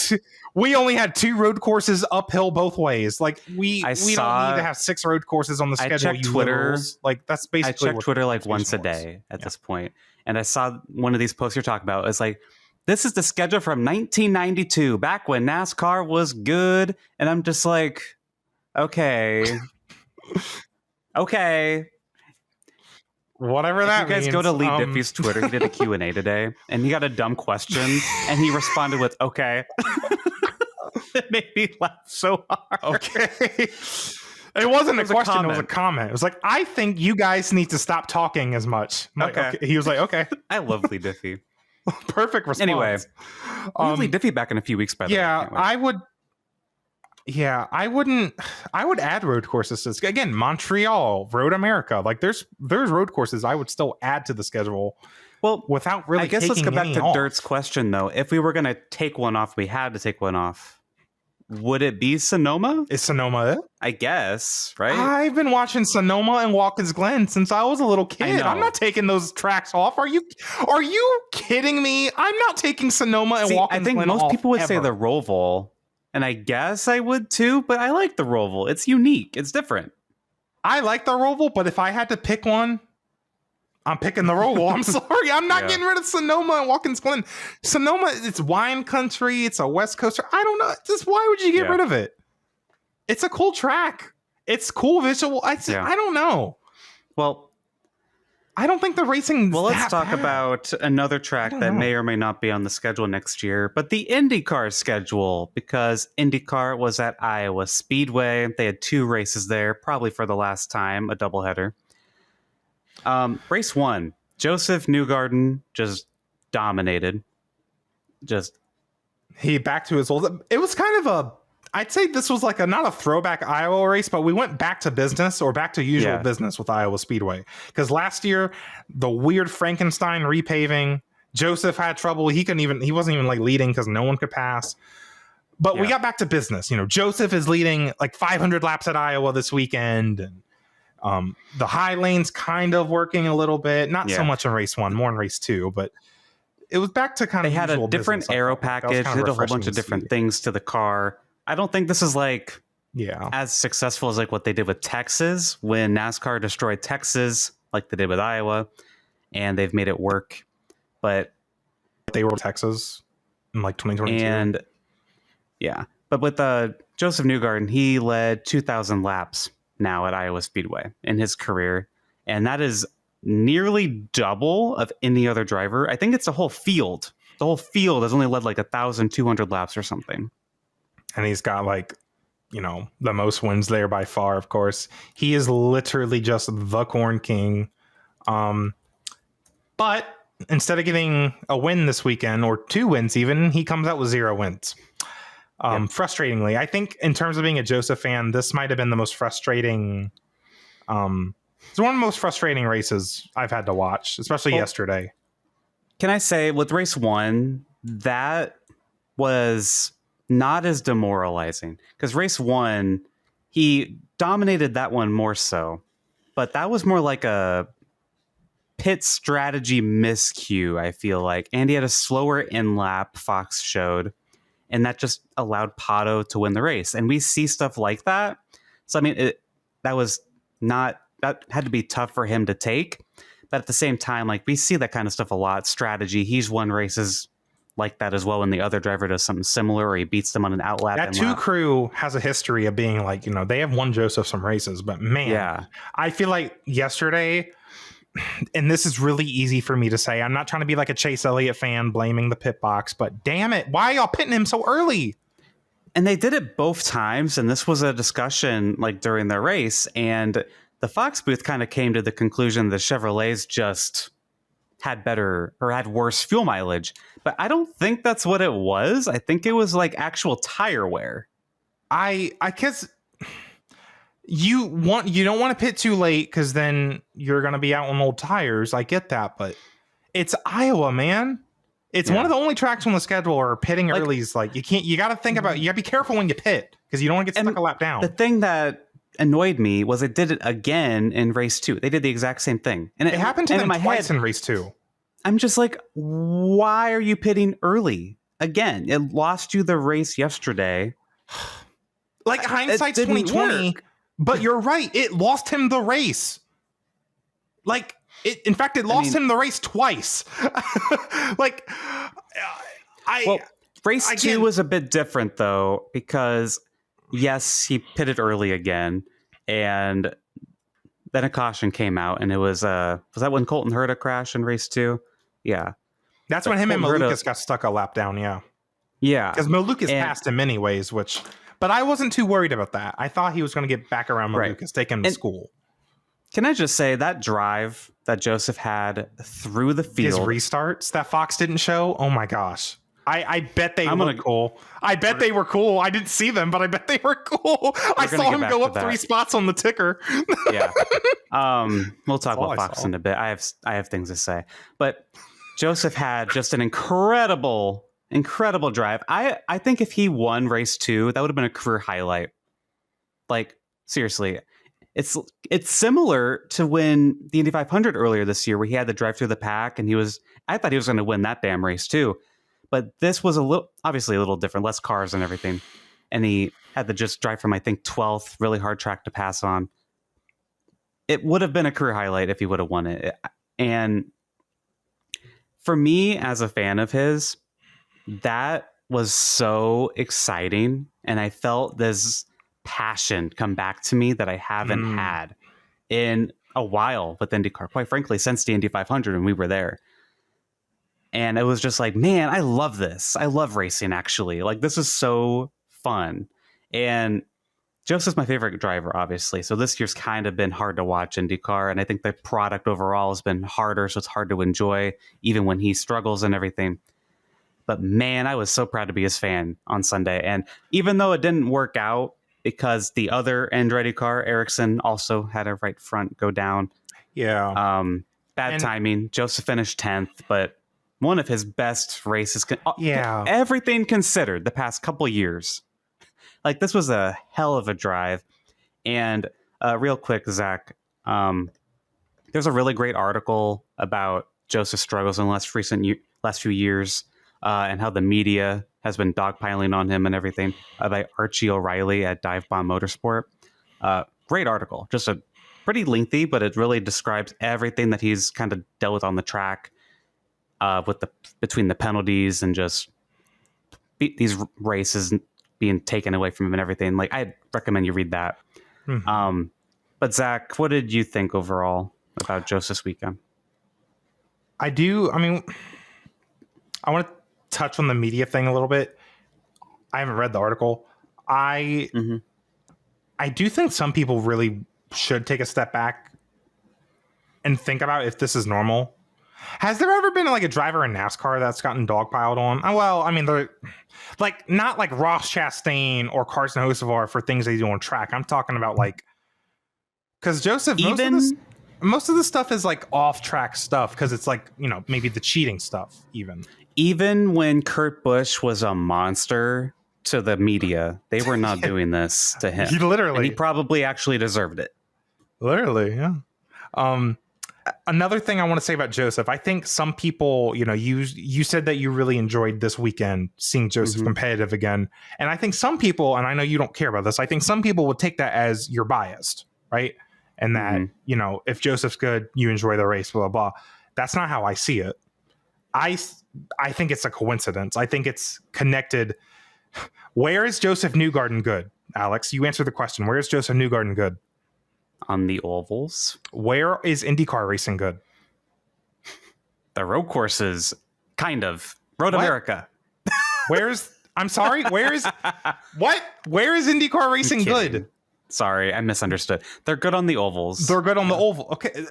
two road courses uphill both ways. Like, we don't need to have 6 road courses on the schedule. I check Twitter. Like, that's basically I check Twitter like once a day at this point. And I saw one of these posts you're talking about. It's like, this is the schedule from 1992, back when NASCAR was good. And I'm just like, okay. Okay. Whatever that means. You guys go to Lee Diffie's Twitter. He did a Q&A today, and he got a dumb question, and he responded with, okay. It made me laugh so hard. Okay. It wasn't a question, it was a comment. It was like, I think you guys need to stop talking as much. Okay. He was like, okay. I love Lee Diffie. Perfect response. Anyway, Lee Diffie back in a few weeks, by the way. I would add road courses to, again, Montreal, Road America. Like, there's road courses I would still add to the schedule. Well, without really, I guess let's go back to Dirt's question, though. If we were going to take one off, we had to take one off. Would it be Sonoma? Is Sonoma it? I guess, right? I've been watching Sonoma and Watkins Glen since I was a little kid. I'm not taking those tracks off. Are you kidding me? I'm not taking Sonoma and Watkins Glen off. I think most people would say the Roval, and I guess I would too, but I like the Roval. It's unique. It's different. I like the Roval, but if I had to pick one, I'm picking the Roval. I'm sorry. I'm not getting rid of Sonoma and Watkins Glen. Sonoma, it's wine country. It's a West Coaster. I don't know. Just why would you get rid of it? It's a cool track. It's cool visual. I don't know. Well, I don't think the racing. Well, let's talk about another track that may or may not be on the schedule next year, but the IndyCar schedule, because IndyCar was at Iowa Speedway. They had 2 races there, probably for the last time, a doubleheader. Race 1, Joseph Newgarden just dominated. He back to his old. It was kind of I'd say this was like not a throwback Iowa race, but we went back to business, or back to usual business with Iowa Speedway. Because last year, the weird Frankenstein repaving, Joseph had trouble. He wasn't even like leading because no one could pass. But we got back to business. You know, Joseph is leading like 500 laps at Iowa this weekend, and the high lane's kind of working a little bit, not so much in race 1, more in race 2, but it was back to kind of. They had a different aero package, did a whole bunch of different things to the car. I don't think this is like Yeah. as successful as like what they did with Texas when NASCAR destroyed Texas, like they did with Iowa, and they've made it work. But They were Texas in like 2022. and yeah, but with Joseph Newgarden, he led 2,000 laps now at Iowa Speedway in his career, and that is nearly double of any other driver. I think it's the whole field. The whole field has only led like 1,200 laps or something. And he's got like, the most wins there by far, of course. He is literally just the Corn King. But instead of getting a win this weekend, or 2 wins even, he comes out with 0 wins. Frustratingly, I think in terms of being a Joseph fan, this might have been the most frustrating. It's one of the most frustrating races I've had to watch, especially yesterday. Can I say with race 1, that was not as demoralizing, because race 1, he dominated that one more so, but that was more like a pit strategy miscue, I feel like. And he had a slower in lap, Fox showed, and that just allowed Pato to win the race. And we see stuff like that. So, I mean, that had to be tough for him to take. But at the same time, like, we see that kind of stuff a lot. Strategy. He's won races like that as well when the other driver does something similar, or he beats them on an outlap. That 2 crew has a history of being like, they have won Joseph some races, but man, I feel like yesterday, and this is really easy for me to say, I'm not trying to be like a Chase Elliott fan blaming the pit box, but damn it, why are y'all pitting him so early? And they did it both times, and this was a discussion like during their race, and the Fox booth kind of came to the conclusion the Chevrolets just had worse fuel mileage. But I don't think that's what it was. I think it was like actual tire wear. I guess you don't want to pit too late, because then you're going to be out on old tires. I get that, but it's Iowa, man. It's one of the only tracks on the schedule where pitting early is like, you got to think about, you got to be careful when you pit, because you don't want to get stuck a lap down. The thing that annoyed me was it did it again in race 2. They did the exact same thing, and it happened to them twice in race 2. I'm just like, why are you pitting early again? It lost you the race yesterday. Like, hindsight's 2020, but you're right. It lost him the race. Like, in fact, it lost him the race twice. Like, race 2 was a bit different though, because yes, he pitted early again, and then a caution came out, and it was that when Colton Herta crashed in race 2? Yeah. That's when him and Malucas got stuck a lap down, yeah. Yeah. Because Malucas passed him anyways, but I wasn't too worried about that. I thought he was going to get back around Malucas, take him to school. Can I just say, that drive that Joseph had through the field, his restarts that Fox didn't show, oh my gosh. I bet they were cool. I bet they were cool. I didn't see them, but I bet they were cool. I saw him go up 3 spots on the ticker. Yeah. We'll talk about Fox in a bit. I have things to say. But Joseph had just an incredible drive. I think if he won race 2, that would have been a career highlight. Like, seriously. It's similar to when the Indy 500 earlier this year, where he had to drive through the pack, and I thought he was going to win that damn race too. But this was obviously a little different, less cars and everything. And he had to just drive from, I think, 12th, really hard track to pass on. It would have been a career highlight if he would have won it. And for me, as a fan of his, that was so exciting. And I felt this passion come back to me that I haven't had in a while with IndyCar, quite frankly, since the Indy 500 when we were there. And it was just like, man, I love this. I love racing, actually. Like, this is so fun. And Joseph's my favorite driver, obviously. So this year's kind of been hard to watch IndyCar. And I think the product overall has been harder. So it's hard to enjoy, even when he struggles and everything. But man, I was so proud to be his fan on Sunday. And even though it didn't work out, because the other Andretti car, Ericsson, also had a right front go down. Yeah. Bad timing. Joseph finished 10th, but one of his best races. Yeah. Everything considered, the past couple years. Like, this was a hell of a drive. And real quick, Zach, there's a really great article about Joseph's struggles in the last few years, and how the media has been dogpiling on him and everything, by Archie O'Reilly at Dive Bomb Motorsport. Great article, just a pretty lengthy, but it really describes everything that he's kind of dealt with on the track, between the penalties and just these races being taken away from him and everything. Like, I recommend you read that. Mm-hmm. But Zach, what did you think overall about Joseph's weekend? I want to touch on the media thing a little bit. I haven't read the article. I do think some people really should take a step back and think about if this is normal. Has there ever been like a driver in NASCAR that's gotten dogpiled on? Well, I mean, they're like not like Ross Chastain or Carson Hosvar for things they do on track. I'm talking about like, because Joseph, most of the stuff is like off track stuff because it's like, you know, maybe the cheating stuff even when Kurt Busch was a monster to the media, they were not doing this to him. And he probably actually deserved it. Literally, yeah. Another thing I want to say about Joseph, I think some people, you know, you said that you really enjoyed this weekend seeing Joseph competitive again. And I think some people, and I know you don't care about this, I think some people would take that as you're biased, right? And that, you know, if Joseph's good, you enjoy the race, blah, blah, blah. That's not how I see it. I think it's a coincidence. I think it's connected. Where is Joseph Newgarden good, Alex? You answer the question. Where is Joseph Newgarden good? On the ovals. Where is IndyCar racing good? The road courses, kind of. Road America. I'm sorry, where is IndyCar racing good? Sorry, I misunderstood. They're good on the ovals. They're good on the oval. Okay.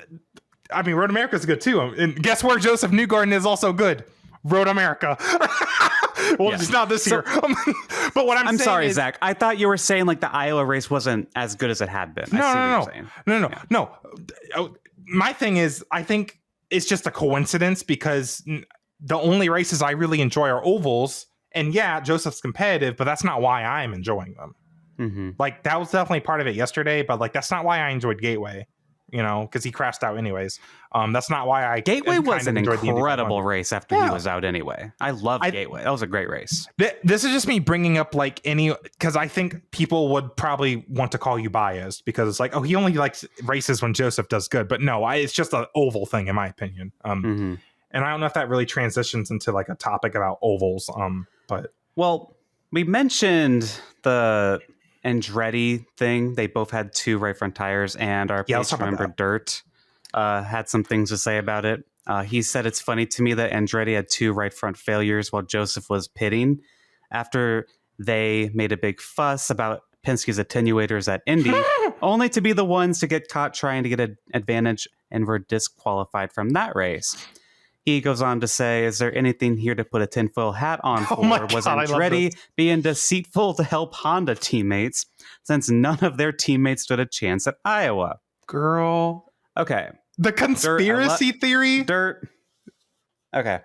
I mean, Road America is good too. And guess where Joseph Newgarden is also good? Road America. Well, it's not this year. But what I'm saying sorry, is, Zach. I thought you were saying like the Iowa race wasn't as good as it had been. No. My thing is, I think it's just a coincidence because the only races I really enjoy are ovals. And yeah, Joseph's competitive, but that's not why I'm enjoying them. Like, that was definitely part of it yesterday, but like, that's not why I enjoyed Gateway. You know, because he crashed out anyways. That's not why Gateway was an incredible race after he was out anyway. I love Gateway. That was a great race. This is just me bringing up like because I think people would probably want to call you biased because it's like, oh, he only likes races when Joseph does good. But no, it's just an oval thing in my opinion. And I don't know if that really transitions into like a topic about ovals. But well, we mentioned the Andretti thing. They both had 2 right front tires, and our patron member Dirt had some things to say about it. He said it's funny to me that Andretti had 2 right front failures while Joseph was pitting after they made a big fuss about Penske's attenuators at Indy, only to be the ones to get caught trying to get an advantage and were disqualified from that race. He goes on to say, is there anything here to put a tinfoil hat on for? Was Andretti being deceitful to help Honda teammates since none of their teammates stood a chance at Iowa? Girl. Okay. The conspiracy theory? Dirt. Okay.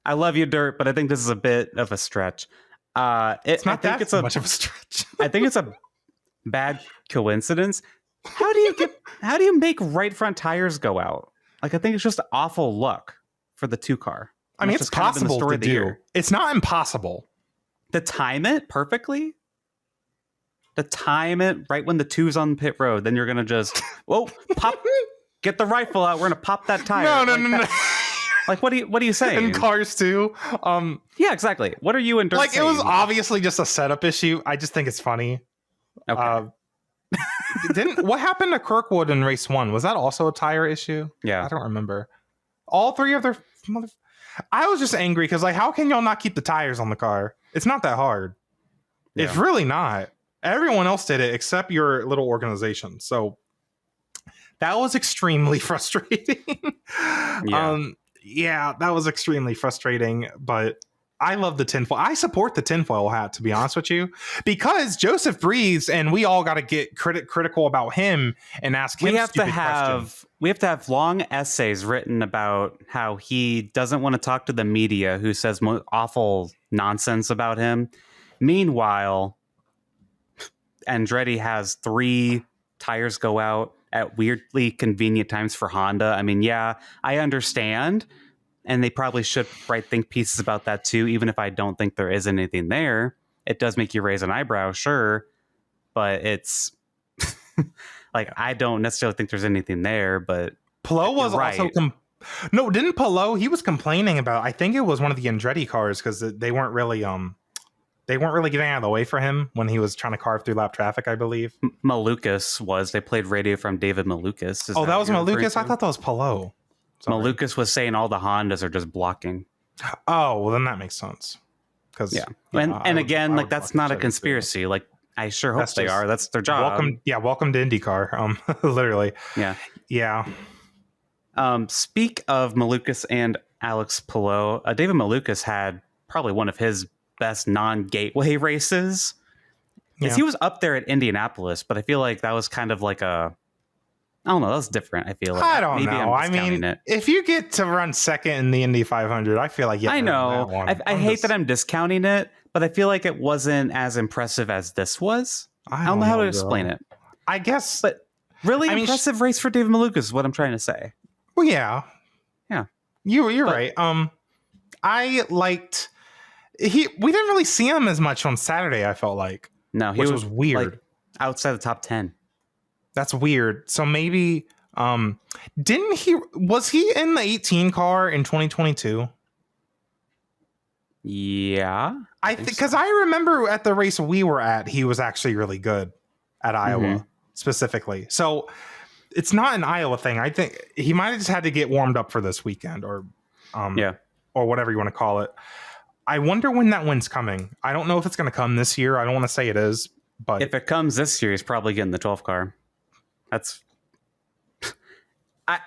I love you, Dirt, but I think this is a bit of a stretch. It's not much of a stretch. I think it's a bad coincidence. How do you make right front tires go out? Like, I think it's just awful luck for the 2 car. I mean, it's possible to do. It's not impossible. To time it perfectly? To time it right when the 2's on pit road, then you're going to just, pop, get the rifle out. We're going to pop that tire. No. Like, what are you saying? In Cars too. Yeah, exactly. What are you in Dirt like, saying? It was obviously just a setup issue. I just think it's funny. Okay. What happened to Kirkwood in race 1? Was that also a tire issue? Yeah. I don't remember. All 3 of their I was just angry because, like, how can y'all not keep the tires on the car? It's not that hard. Yeah. It's really not. Everyone else did it except your little organization. So that was extremely frustrating. That was extremely frustrating. But I love the tinfoil. I support the tinfoil hat, to be honest with you, because Joseph breathes, and we all got to get critical about him and ask him. We have to have long essays written about how he doesn't want to talk to the media who says awful nonsense about him. Meanwhile, Andretti has 3 tires go out at weirdly convenient times for Honda. I mean, yeah, I understand. and they probably should write think pieces about that too, even if I don't think there is anything there. It does make you raise an eyebrow, sure, but it's like I don't necessarily think there's anything there. But Palou was right. also no, didn't Palou? He was complaining about. I think it was one of the Andretti cars because they weren't really getting out of the way for him when he was trying to carve through lap traffic. I believe Malucas was. They played radio from David Malucas. Oh, that was Malucas. I thought that was Palou. Malucas was saying all the Hondas are just blocking. Oh, well, then that makes sense. Because and again, like that's not a conspiracy. Too. Like I sure hope they are. That's their job. Welcome to IndyCar. Literally. Yeah. Speak of Malucas and Alex Palou, David Malucas had probably one of his best non-gateway races. He was up there at Indianapolis, but I feel like that was kind of like I don't know. That was different. I feel like I don't know. I mean, if you get to run second in the Indy 500, I feel like I know. I hate that I'm discounting it, but I feel like it wasn't as impressive as this was. I don't know how to explain it. I guess, but really impressive race for David Malucas is what I'm trying to say. Well, yeah. You're right. I liked. We didn't really see him as much on Saturday. I felt like which was weird. Like, outside the top 10. That's weird. So maybe was he in the 18 car in 2022? Yeah. I think because I remember at the race we were at, he was actually really good at Iowa specifically. So it's not an Iowa thing. I think he might have just had to get warmed up for this weekend or whatever you want to call it. I wonder when that win's coming. I don't know if it's going to come this year. I don't want to say it is, but if it comes this year, he's probably getting the 12 car. That's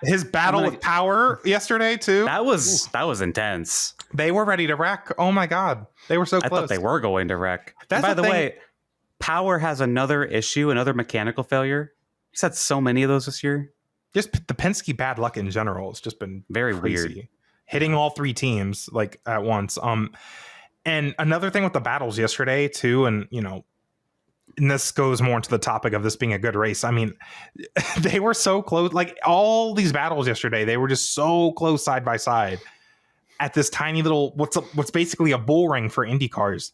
his battle with Power yesterday too. That was intense. They were ready to wreck. Oh my God, they were so close. I thought they were going to wreck. By the way, Power has another issue, another mechanical failure. He's had so many of those this year. Just the Penske bad luck in general has just been very crazy. Weird. Hitting all three teams like at once. And another thing with the battles yesterday too, and and this goes more into the topic of this being a good race. I mean, they were so close. Like all these battles yesterday, they were just so close side by side at this tiny little what's basically a bull ring for Indy cars.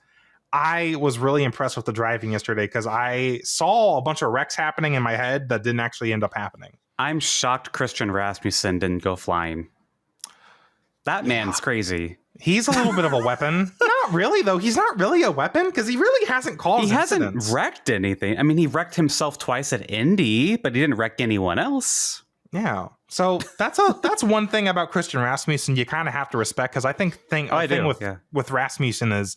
I was really impressed with the driving yesterday because I saw a bunch of wrecks happening in my head that didn't actually end up happening. I'm shocked Christian Rasmussen didn't go flying. That man's crazy. He's a little bit of a weapon. Not really, though. He's not really a weapon because he really hasn't caused incidents. Hasn't wrecked anything. I mean, he wrecked himself twice at Indy, but he didn't wreck anyone else. Yeah. So that's one thing about Christian Rasmussen you kind of have to respect because I think with Rasmussen is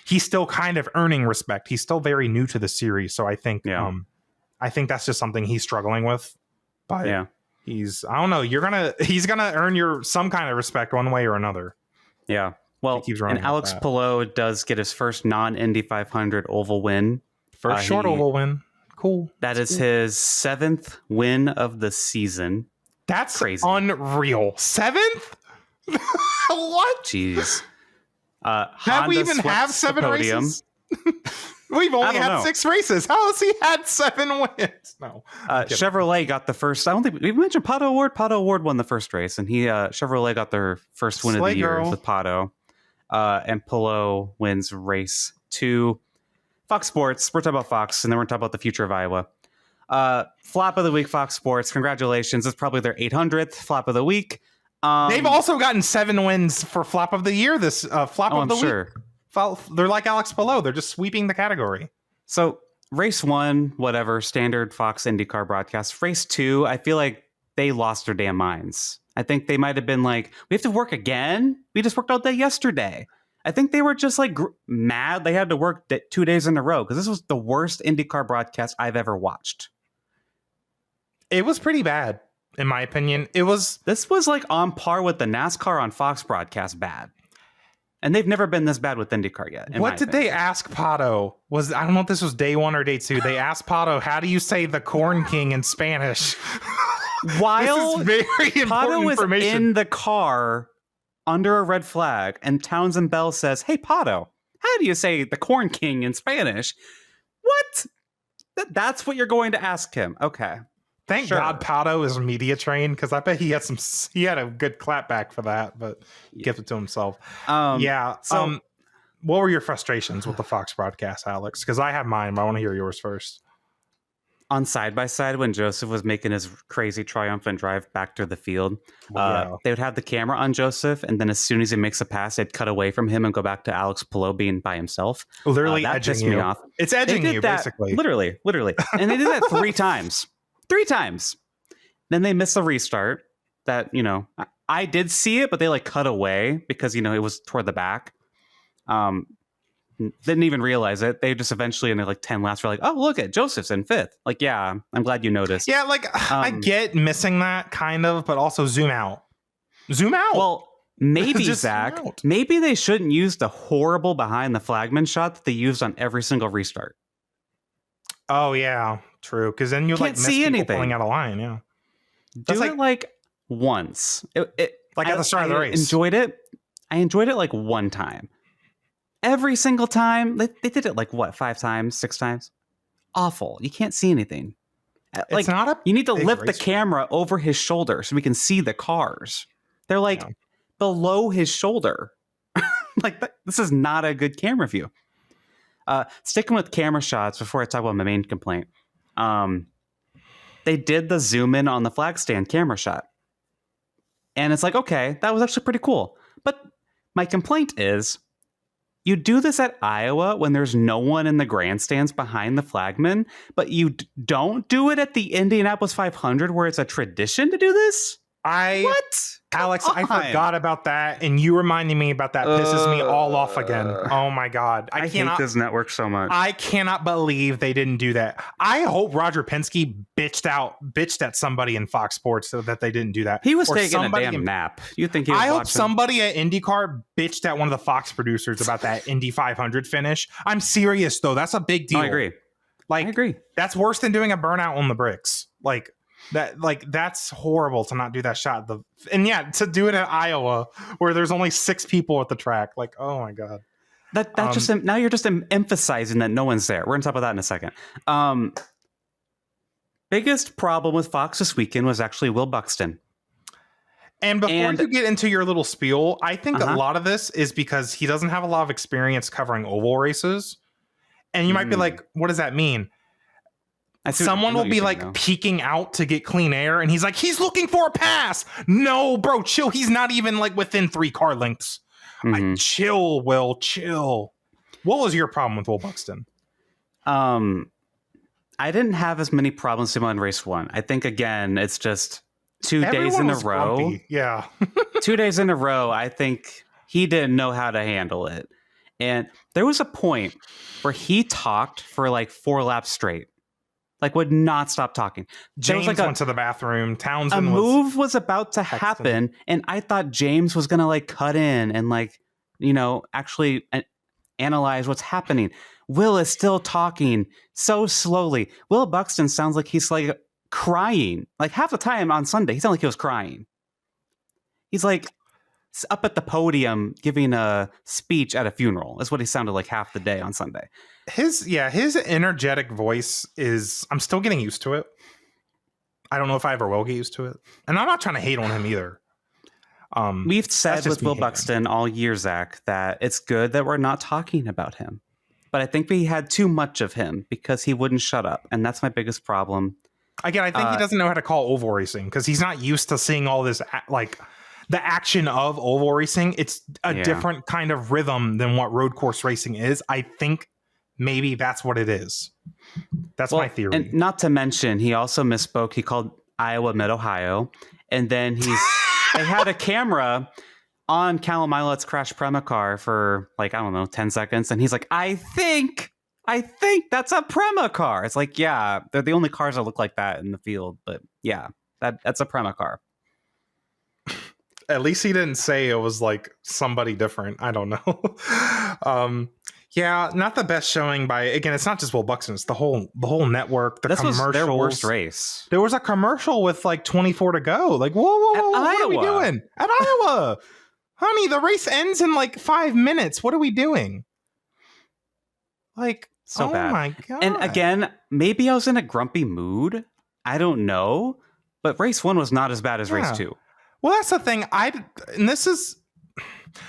he's still kind of earning respect. He's still very new to the series, so I think that's just something he's struggling with. But I don't know. He's gonna earn some kind of respect one way or another. Yeah. Well, and Alex Palou does get his first non-Indy 500 oval win. First short oval win. Cool. That is his 7th win of the season. That's crazy. Unreal. 7th? What? Jeez. Have we even have 7 races? We've only had 6 races. How has he had 7 wins? No. Chevrolet got the first. I don't think we mentioned Pato Award. Pato Award won the first race, and Chevrolet got their first win of the year with Pato. And Palou wins race 2. Fox Sports. We're talking about Fox, and then we're talking about the future of Iowa. Flop of the week, Fox Sports. Congratulations. It's probably their 800th flop of the week. They've also gotten 7 wins for flop of the year. This flop of the week. They're like Alex Palou. They're just sweeping the category. So race 1, whatever, standard Fox IndyCar broadcast. Race 2, I feel like they lost their damn minds. I think they might have been like, we have to work again? We just worked all day yesterday. I think they were just like mad they had to work 2 days in a row because this was the worst IndyCar broadcast I've ever watched. It was pretty bad, in my opinion. This was like on par with the NASCAR on Fox broadcast bad. And they've never been this bad with IndyCar yet. What did they ask Pato? I don't know if this was day 1 or day 2. They asked Pato, how do you say the Corn King in Spanish? While this is very important Pato was information. in the car under a red flag, and Townsend Bell says, hey, Pato, how do you say the Corn King in Spanish? What? That's what you're going to ask him. Okay. Thank Sure. God Pato is media trained, because I bet he had a good clapback for that, but gift it to himself. So What were your frustrations with the Fox broadcast, Alex? Because I have mine, but I want to hear yours first. on side by side, when Joseph was making his crazy triumphant drive back to the field, they would have the camera on Joseph, and then as soon as he makes a pass, they'd cut away from him and go back to Alex Palou being by himself. Literally that edging pissed you. me off. It's edging They did you, that, basically. Literally. And they did that 3 times. 3 times. Then they missed the restart. That, I did see it, but they like cut away because, it was toward the back. Didn't even realize it. They just eventually in like 10 laps were like, oh, look at Joseph's in 5th. Like, yeah, I'm glad you noticed. Yeah, like I get missing that kind of, but also zoom out. Zoom out. Well, maybe, Zach, maybe they shouldn't use the horrible behind the flagman shot that they used on every single restart. Oh, yeah, true. Because then you Can't like miss see people anything. pulling out of line, yeah. Do it like once. Like at the start of the race. I enjoyed it like 1 time. Every single time, they did it like what, 5 times, 6 times? Awful. You can't see anything. Like, you need to lift the camera over his shoulder so we can see the cars. They're like below his shoulder. Like, this is not a good camera view. Sticking with camera shots before I talk about my main complaint. They did the zoom in on the flag stand camera shot. And it's like, okay, that was actually pretty cool. But my complaint is, you do this at Iowa when there's no one in the grandstands behind the flagman, but you don't do it at the Indianapolis 500 where it's a tradition to do this? What? Alex, I forgot about that, and you reminding me about that pisses me all off again. Oh my God. I hate this network so much. I cannot believe they didn't do that. I hope Roger Penske bitched at somebody in Fox Sports so that they didn't do that. He was taking a damn nap. You think he was I hope watching? Somebody at IndyCar bitched at one of the Fox producers about that Indy 500 finish. I'm serious, though. That's a big deal. No, I agree. I agree. That's worse than doing a burnout on the bricks. That's horrible to not do that shot. To do it at Iowa where there's only 6 people at the track. Like, oh my God. Now you're just emphasizing that no one's there. We're gonna talk about that in a second. Biggest problem with Fox this weekend was actually Will Buxton. And before you get into your little spiel, I think a lot of this is because he doesn't have a lot of experience covering oval races. And you might be like, what does that mean? Someone will be like peeking out to get clean air, and he's like, he's looking for a pass. No, bro, chill. He's not even like within 3 car lengths. Chill, Will, chill. What was your problem with Will Buxton? I didn't have as many problems with him on race 1. I think again, it's just 2 days in a row. Grumpy. Yeah. 2 days in a row, I think he didn't know how to handle it. And there was a point where he talked for like 4 laps straight. Like, would not stop talking. James went to the bathroom. Townsend move was about to happen, and I thought James was gonna like cut in and like, actually analyze what's happening. Will is still talking so slowly. Will Buxton sounds like he's like crying. Like half the time on Sunday, he sounded like he was crying. He's like up at the podium giving a speech at a funeral. That's what he sounded like half the day on Sunday. His energetic voice is, I'm still getting used to it. I don't know if I ever will get used to it. And I'm not trying to hate on him either. We've said with Will Buxton all year, Zach, that it's good that we're not talking about him. But I think we had too much of him because he wouldn't shut up. And that's my biggest problem. Again, I think he doesn't know how to call oval racing because he's not used to seeing all this, like the action of oval racing. It's a different kind of rhythm than what road course racing is. I think maybe that's what it is. That's my theory. And not to mention, he also misspoke. He called Iowa Mid-Ohio. And then they had a camera on Callum Milet's Crash Prema car for like, I don't know, 10 seconds. And he's like, I think that's a Prema car. It's like, yeah, they're the only cars that look like that in the field. But yeah, that's a Prema car. At least he didn't say it was like somebody different. I don't know. Yeah, not the best showing by, again, it's not just Will Buxton, it's the whole network, the commercials. Was their worst race. There was a commercial with like 24 to go. Like, whoa, what are we doing? At Iowa. Honey, the race ends in like 5 minutes. What are we doing? Like, so bad. My God. And again, maybe I was in a grumpy mood. I don't know, but race 1 was not as bad as race Yeah. 2. Well, that's the thing. And this is,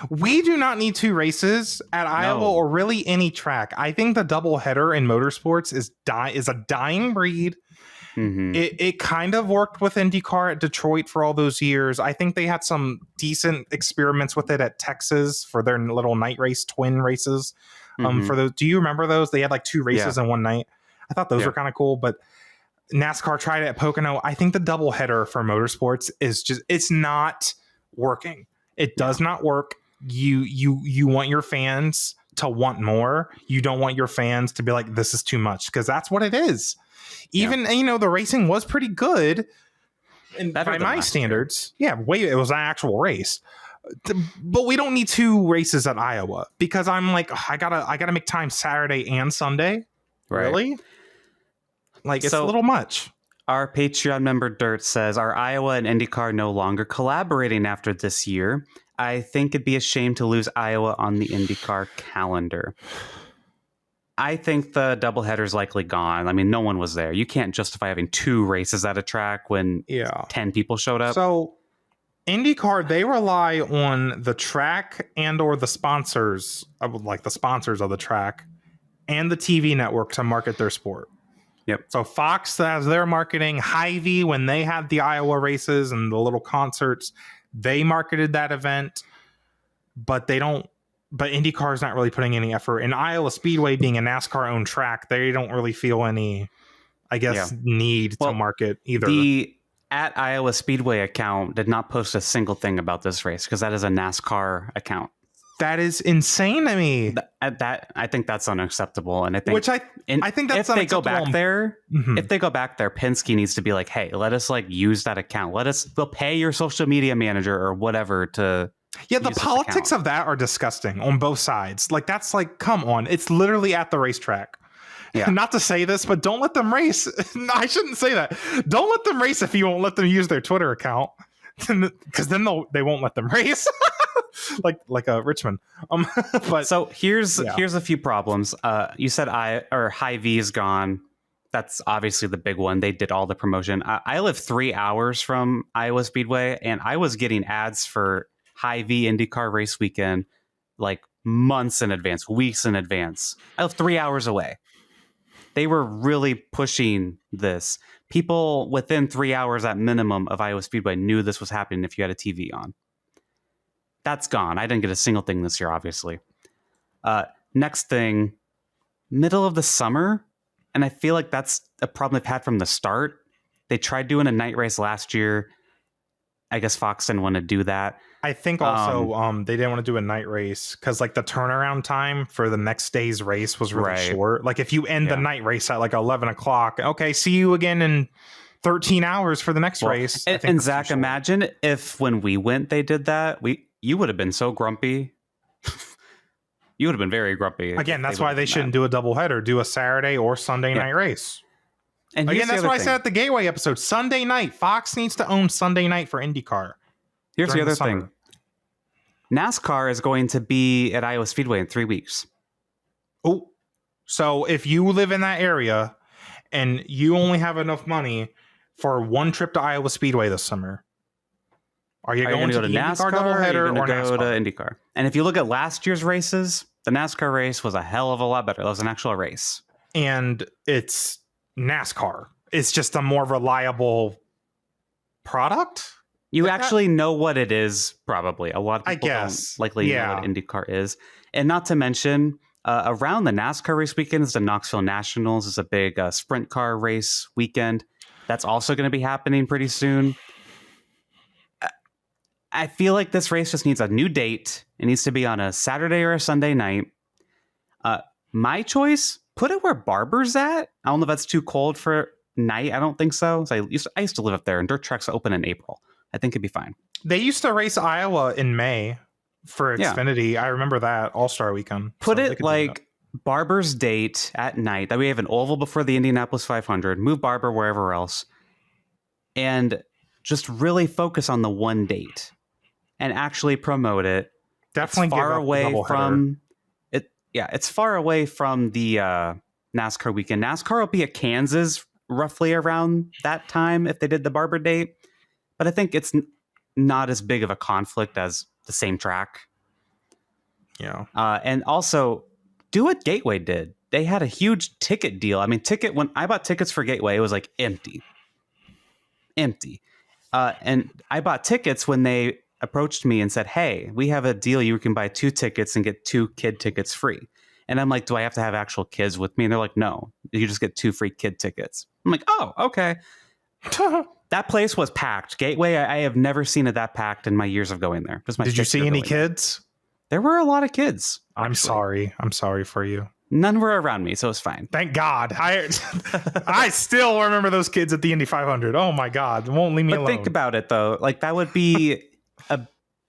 we do not need 2 races at Iowa or really any track. I think the doubleheader in motorsports is a dying breed. Mm-hmm. It kind of worked with IndyCar at Detroit for all those years. I think they had some decent experiments with it at Texas for their little night race, twin races. For those, do you remember those? They had like 2 races in one night. I thought those were kind of cool, but NASCAR tried it at Pocono. I think the doubleheader for motorsports is just, it's not working. It does not work. You want your fans to want more. You don't want your fans to be like, this is too much, because that's what it is. Even, the racing was pretty good by my standards. Year. Yeah, it was an actual race. But we don't need 2 races at Iowa, because I'm like, I gotta make time Saturday and Sunday. Right. Really? Like, it's a little much. Our Patreon member Dirt says, are Iowa and IndyCar no longer collaborating after this year? I think it'd be a shame to lose Iowa on the IndyCar calendar. I think the doubleheader's likely gone. I mean, no one was there. You can't justify having 2 races at a track when 10 people showed up. So IndyCar, they rely on the track and or the sponsors, like the sponsors of the track, and the TV network to market their sport. Yep. So Fox has their marketing. Hy-Vee, when they had the Iowa races and the little concerts, they marketed that event, but they don't. But IndyCar is not really putting any effort. And Iowa Speedway being a NASCAR-owned track, they don't really feel any, I guess, need to market either. The at Iowa Speedway account did not post a single thing about this race because that is a NASCAR account. That is insane to me. I think that's unacceptable, and I think I think that's if they go back there, if they go back there, Penske needs to be like, hey, let us use that account. We'll pay your social media manager or whatever to. Yeah, the politics of that are disgusting on both sides. Like, that's like, come on, it's literally at the racetrack. Yeah. Not to say this, but don't let them race. No, I shouldn't say that. Don't let them race if you won't let them use their Twitter account, because then they won't let them race. like a Richmond. But so here's a few problems. You said Hy-Vee is gone. That's obviously the big one. They did all the promotion. I live 3 hours from Iowa Speedway, and I was getting ads for Hy-Vee IndyCar race weekend like months in advance, weeks in advance. I live 3 hours away. They were really pushing this. People within 3 hours at minimum of Iowa Speedway knew this was happening if you had a TV on. That's gone. I didn't get a single thing this year, obviously. Next thing, middle of the summer, and I feel like that's a problem they've had from the start. They tried doing a night race last year. I guess Fox didn't want to do that. I think also they didn't want to do a night race because like the turnaround time for the next day's race was really short. Like if you end the night race at like 11 o'clock, okay, see you again in 13 hours for the next race. And Zach, imagine if when we went, they did that. You would have been so grumpy. You would have been very grumpy. Again, that's why they shouldn't do a doubleheader. Do a Saturday or Sunday night race. And again, that's what I said at the Gateway episode. Sunday night. Fox needs to own Sunday night for IndyCar. Here's the other thing. NASCAR is going to be at Iowa Speedway in 3 weeks. Oh, so if you live in that area and you only have enough money for one trip to Iowa Speedway this summer, are you going to go to NASCAR doubleheader or go to IndyCar? And if you look at last year's races, the NASCAR race was a hell of a lot better. It was an actual race. And it's NASCAR. It's just a more reliable product. You actually know what it is, probably. A lot of people don't likely know what IndyCar is. And not to mention, around the NASCAR race weekend is the Knoxville Nationals. It's a big sprint car race weekend. That's also going to be happening pretty soon. I feel like this race just needs a new date. It needs to be on a Saturday or a Sunday night. My choice, put it where Barber's at. I don't know if that's too cold for night. I don't think so. I used to live up there, and dirt tracks open in April. I think it'd be fine. They used to race Iowa in May for Xfinity. Yeah. I remember that All-Star weekend. Put it like Barber's date at night. That we have an oval before the Indianapolis 500. Move Barber wherever else. And just really focus on the one date and actually promote it. Definitely far away from it. Yeah, it's far away from the NASCAR weekend. NASCAR will be at Kansas roughly around that time if they did the Barber date. But I think it's not as big of a conflict as the same track. Yeah. And also, do what Gateway did. They had a huge ticket deal. I mean, when I bought tickets for Gateway, it was like empty. And I bought tickets when they approached me and said, hey, we have a deal. You can buy 2 tickets and get 2 kid tickets free. And I'm like, do I have to have actual kids with me? And they're like, no, you just get 2 free kid tickets. I'm like, oh, okay. That place was packed. Gateway, I have never seen it that packed in my years of going there. Did you see any kids? There were a lot of kids. Actually. I'm sorry. I'm sorry for you. None were around me, so it's fine. Thank God. I still remember those kids at the Indy 500. Oh my God. It won't leave me alone. But think about it, though. Like, that would be a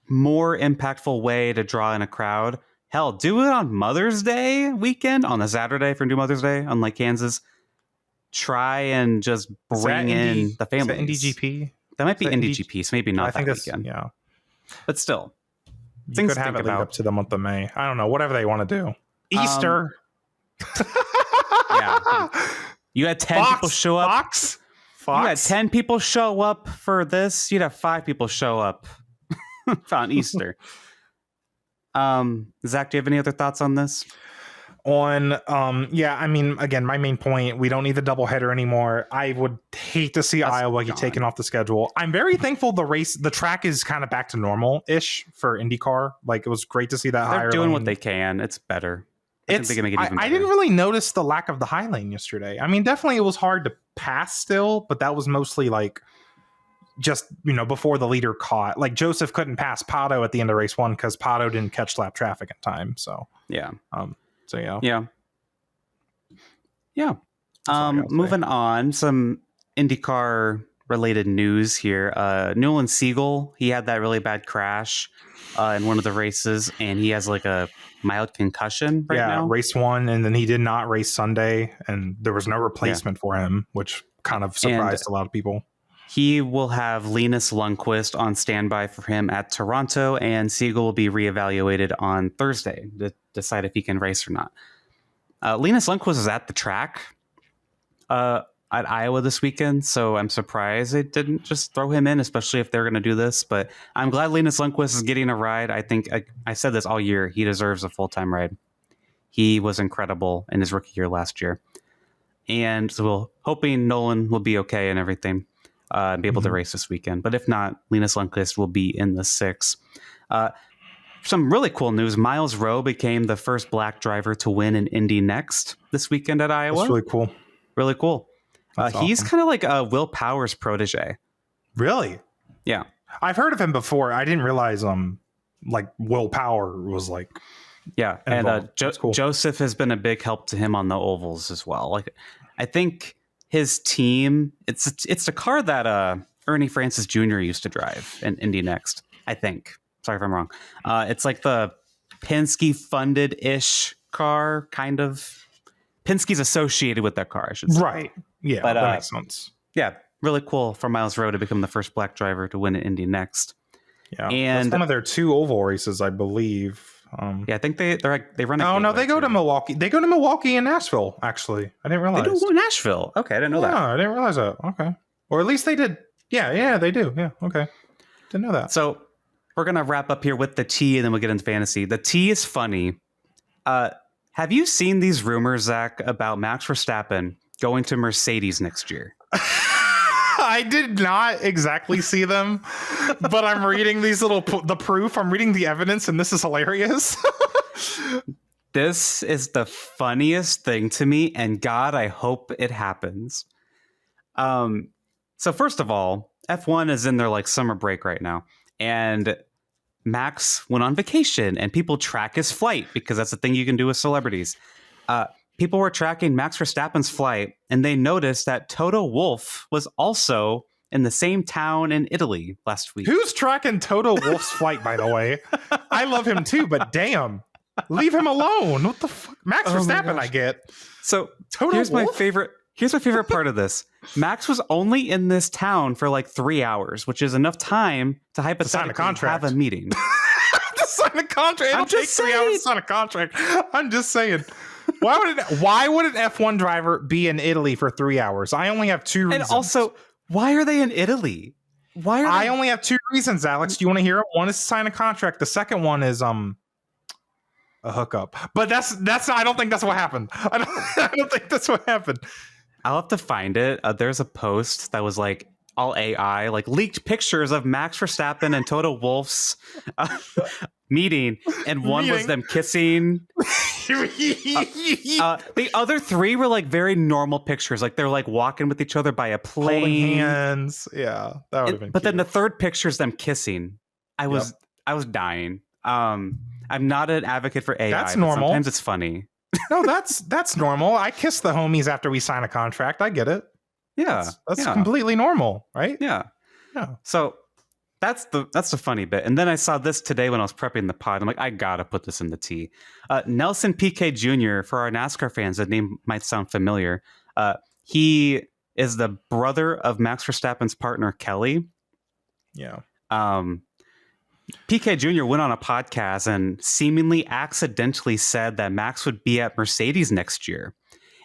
more impactful way to draw in a crowd. Hell, do it on Mother's Day weekend, on a Saturday for New Mother's Day, unlike Kansas. Try and just bring in the family. Is that IndyGP? That might be IndyGP, so maybe not that weekend. Yeah. But still. You could have it lead up to the month of May. I don't know. Whatever they want to do. Easter. Yeah. You had 10 people show up. Fox? You had 10 people show up for this. You'd have 5 people show up on Easter. Zach, do you have any other thoughts on this? Yeah, I mean, again, my main point, we don't need the doubleheader anymore. I would hate to see Iowa get taken off the schedule. I'm very thankful the track is kind of back to normal-ish for IndyCar. Like, it was great to see that higher They're doing lane. what they can. It's better. I think they can make it even better. I didn't really notice the lack of the high lane yesterday. I mean, definitely it was hard to pass still, but that was mostly like just, before the leader caught. Like, Joseph couldn't pass Pato at the end of race 1 because Pato didn't catch lap traffic in time. So, yeah. Yeah. Moving on, some IndyCar related news here. Newland Siegel, he had that really bad crash in one of the races, and he has like a mild concussion right now. Race 1, and then he did not race Sunday, and there was no replacement for him, which kind of surprised a lot of people. He will have Linus Lundqvist on standby for him at Toronto, and Siegel will be reevaluated on Thursday to decide if he can race or not. Linus Lundqvist is at the track at Iowa this weekend, so I'm surprised they didn't just throw him in, especially if they're going to do this. But I'm glad Linus Lundqvist is getting a ride. I think I said this all year. He deserves a full-time ride. He was incredible in his rookie year last year. And so we're hoping Nolan will be okay and everything. And be able to race this weekend. But if not, Linus Lundqvist will be in the 6. Some really cool news. Miles Rowe became the first black driver to win an Indy Next this weekend at Iowa. That's really cool. Really cool. He's awesome. kind of like a Will Power's protege. Really? Yeah. I've heard of him before. I didn't realize like Will Power was like and cool. Joseph has been a big help to him on the ovals as well. Like, I think his team, it's the car that Ernie Francis Jr. used to drive in Indy Next, I think. Sorry if I'm wrong. It's like the Penske funded-ish car, kind of. Penske's associated with that car, I should say. Right. Yeah, but, that makes sense. Yeah, really cool for Miles Rowe to become the first black driver to win an Indy Next. Yeah, and that's one of their 2 oval races, I believe. I think they run. No, they go to Milwaukee. They go to Milwaukee and Nashville. Actually, I didn't realize. They go to Nashville. Okay, I didn't know that. I didn't realize that. Okay, or at least they did. Yeah, they do. Yeah, okay, didn't know that. So we're gonna wrap up here with the T, and then we'll get into fantasy. The T is funny. Have you seen these rumors, Zach, about Max Verstappen going to Mercedes next year? I did not exactly see them, but I'm reading the proof. I'm reading the evidence, and this is hilarious. This is the funniest thing to me, and God, I hope it happens. So first of all, F1 is in their like summer break right now, and Max went on vacation, and people track his flight because that's the thing you can do with celebrities. People were tracking Max Verstappen's flight, and they noticed that Toto Wolff was also in the same town in Italy last week. Who's tracking Toto Wolff's flight, by the way? I love him too, but damn, leave him alone. What the fuck? Max Verstappen, I get. So Toto here's Wolff? Here's my favorite part of this. Max was only in this town for like 3 hours, which is enough time to hypothetically have a meeting. To sign a contract. It'll take 3 hours to sign a contract. I'm just saying. Why would an F1 driver be in Italy for 3 hours? I only have two reasons. And also, why are they in Italy? I only have two reasons, Alex. Do you want to hear it? One is to sign a contract. The second one is a hookup. But that's not, I don't think that's what happened. I don't think that's what happened. I'll have to find it. There's a post that was like all AI, like leaked pictures of Max Verstappen and Toto Wolff's meeting, and one was them kissing. The other three were like very normal pictures, like they're like walking with each other by a plane, holding hands. Yeah, that would have been. But cute. then the third picture is them kissing. I was dying. I'm not an advocate for AI. That's normal. Sometimes it's funny. No, that's normal. I kiss the homies after we sign a contract. I get it. Yeah, that's completely normal, right? Yeah. So that's the funny bit. And then I saw this today when I was prepping the pod. I'm like, I gotta put this in the T. Nelson Piquet Jr. For our NASCAR fans, the name might sound familiar. He is the brother of Max Verstappen's partner Kelly. Yeah. Piquet Jr. went on a podcast and seemingly accidentally said that Max would be at Mercedes next year.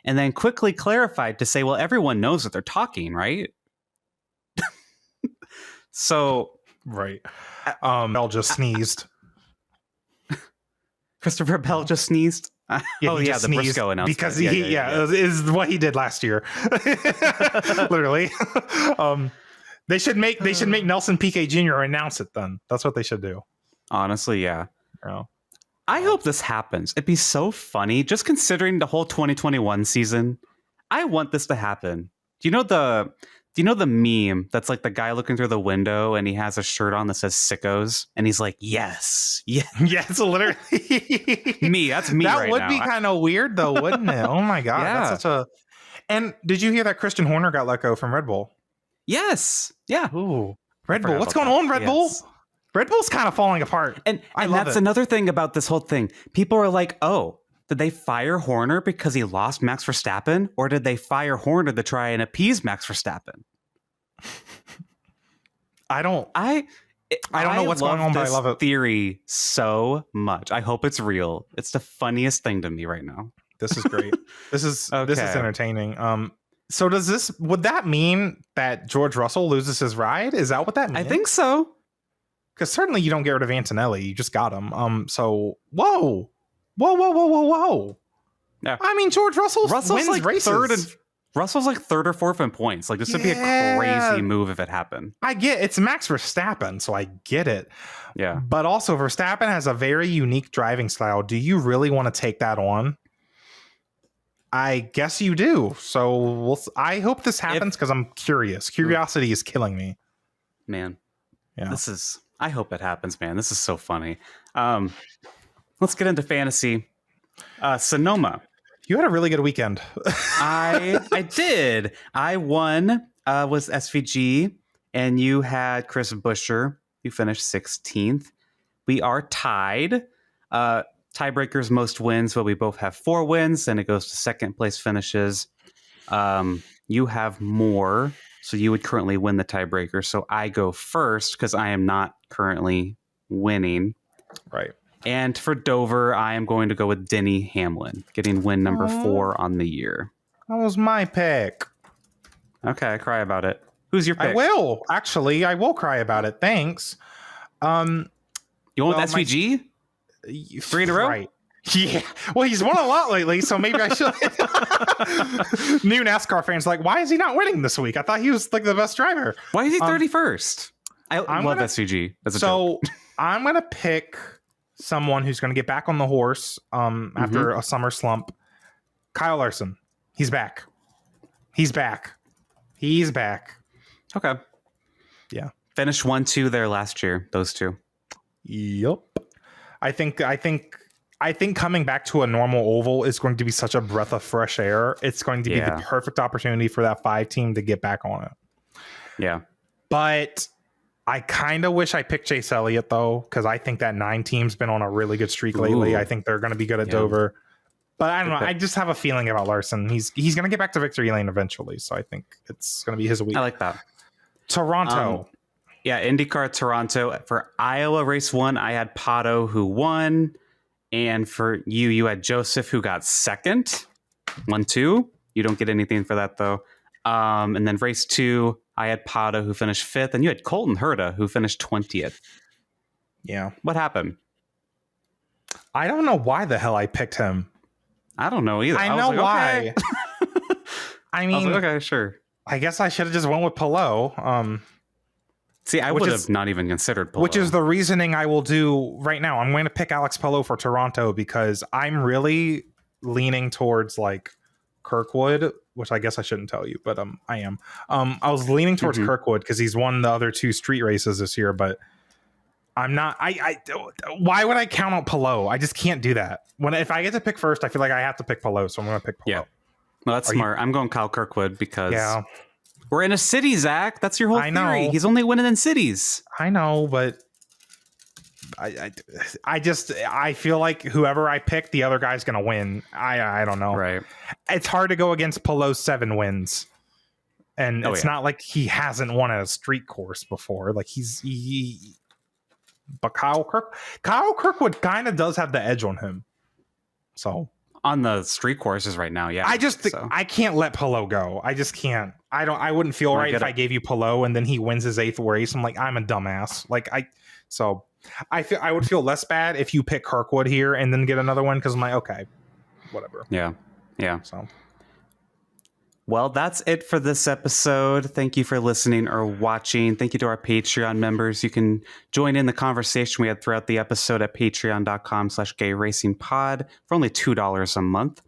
And then quickly clarified to say, well, everyone knows that they're talking, right? So, right. Bell just sneezed. Christopher Bell just sneezed. Yeah, the Brisco announcement. Because is what he did last year. Literally. They should make Nelson Piquet Jr. announce it then. That's what they should do. Honestly, yeah. I hope this happens. It'd be so funny, just considering the whole 2021 season. I want this to happen. Do you know the meme that's like the guy looking through the window and he has a shirt on that says sickos and he's like, yes. Yes, literally. Me. That's me. That would be kind of weird though, wouldn't it? Oh my God. Yeah. That's such a. And did you hear that Christian Horner got let go from Red Bull? Yes. Yeah. Ooh. Red Bull. What's going on, Red Bull? Red Bull's kind of falling apart. And that's another thing about this whole thing. People are like, oh, did they fire Horner because he lost Max Verstappen? Or did they fire Horner to try and appease Max Verstappen? I don't know what's going on, but I love it. Theory so much. I hope it's real. It's the funniest thing to me right now. This is great. This is entertaining. So would that mean that George Russell loses his ride? Is that what that means? I think so. Because certainly you don't get rid of Antonelli. You just got him. So whoa. Yeah. I mean, George Russell's wins like races. Russell's like third or fourth in points. Like this would be a crazy move if it happened. I get it's Max Verstappen, so I get it. Yeah. But also Verstappen has a very unique driving style. Do you really want to take that on? I guess you do. So I hope this happens because I'm curious. Curiosity is killing me. Man. Yeah. I hope it happens, man. This is so funny. Let's get into fantasy. Sonoma. You had a really good weekend. I did. I won was SVG, and you had Chris Buescher. You finished 16th. We are tied. Tiebreakers most wins, but we both have 4 wins, and it goes to second place finishes. You have more, so you would currently win the tiebreaker. So I go first because I am not currently winning. Right. And for Dover, I am going to go with Denny Hamlin, getting win number 4 on the year. That was my pick. Okay, cry about it. Who's your pick? I will cry about it. Thanks. You want SVG? 3 in a row? Right. Yeah. Well, he's won a lot lately, so maybe I should. New NASCAR fans like, why is he not winning this week? I thought he was like the best driver. Why is he 31st? I love SVG. That's a joke. I'm going to pick someone who's going to get back on the horse after a summer slump. Kyle Larson. He's back. Okay. Yeah. Finished 1-2 there last year. Those two. Yep. I think coming back to a normal oval is going to be such a breath of fresh air. It's going to be the perfect opportunity for that 5 team to get back on it. Yeah. But I kind of wish I picked Chase Elliott, though, because I think that 9 team's been on a really good streak lately. I think they're going to be good at Dover. But I don't know. I just have a feeling about Larson. He's going to get back to victory lane eventually. So I think it's going to be his week. I like that. Toronto. IndyCar Toronto. For Iowa race 1, I had Pato who won. And for you, you had Joseph, who got second. 1-2. You don't get anything for that, though. And then race 2, I had Pada, who finished 5th. And you had Colton Herta, who finished 20th. Yeah. What happened? I don't know why the hell I picked him. I don't know either. I know why. Okay. I mean, okay, sure. I guess I should have just went with Pelot. See, I would have not even considered Pelot. Which is the reasoning I will do right now. I'm going to pick Alex Pelot for Toronto because I'm really leaning towards like Kirkwood, which I guess I shouldn't tell you, but I am. I was leaning towards Kirkwood because he's won the other 2 street races this year, but I'm not. Why would I count out Pelot? I just can't do that. If I get to pick first, I feel like I have to pick Pelot, so I'm going to pick Pelot. Yeah. Well, that's smart. I'm going Kyle Kirkwood because we're in a city, Zach. That's your whole theory. He's only winning in cities. I know, but I feel like whoever I pick, the other guy's going to win. I don't know. Right. It's hard to go against Pelot's 7 wins. And it's not like he hasn't won at a street course before. Like but Kyle Kirkwood kind of does have the edge on him. So on the street courses right now, yeah. I just think I can't let Pelot go. I just can't. I wouldn't feel right if I gave you Pelot and then he wins his 8th race. I'm like, I'm a dumbass. I would feel less bad if you pick Kirkwood here and then get another one because I'm like, okay, whatever. Yeah. So. Well, that's it for this episode. Thank you for listening or watching. Thank you to our Patreon members. You can join in the conversation we had throughout the episode at patreon.com/gayracingpod for only $2 a month.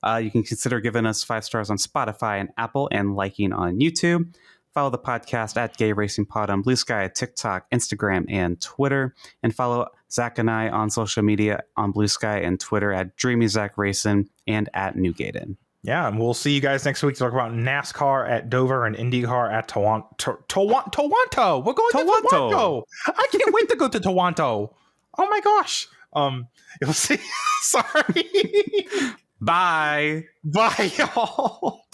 You can consider giving us 5 stars on Spotify and Apple and liking on YouTube. Follow the podcast at Gay Racing Pod on Blue Sky, TikTok, Instagram, and Twitter. And follow Zach and I on social media on Blue Sky and Twitter at Dreamy Zach Racing and at Newgaden. Yeah, and we'll see you guys next week to talk about NASCAR at Dover and IndyCar at Toronto. We're going to Toronto. I can't wait to go to Toronto. Oh my gosh. You'll see. Sorry. Bye. Bye, y'all.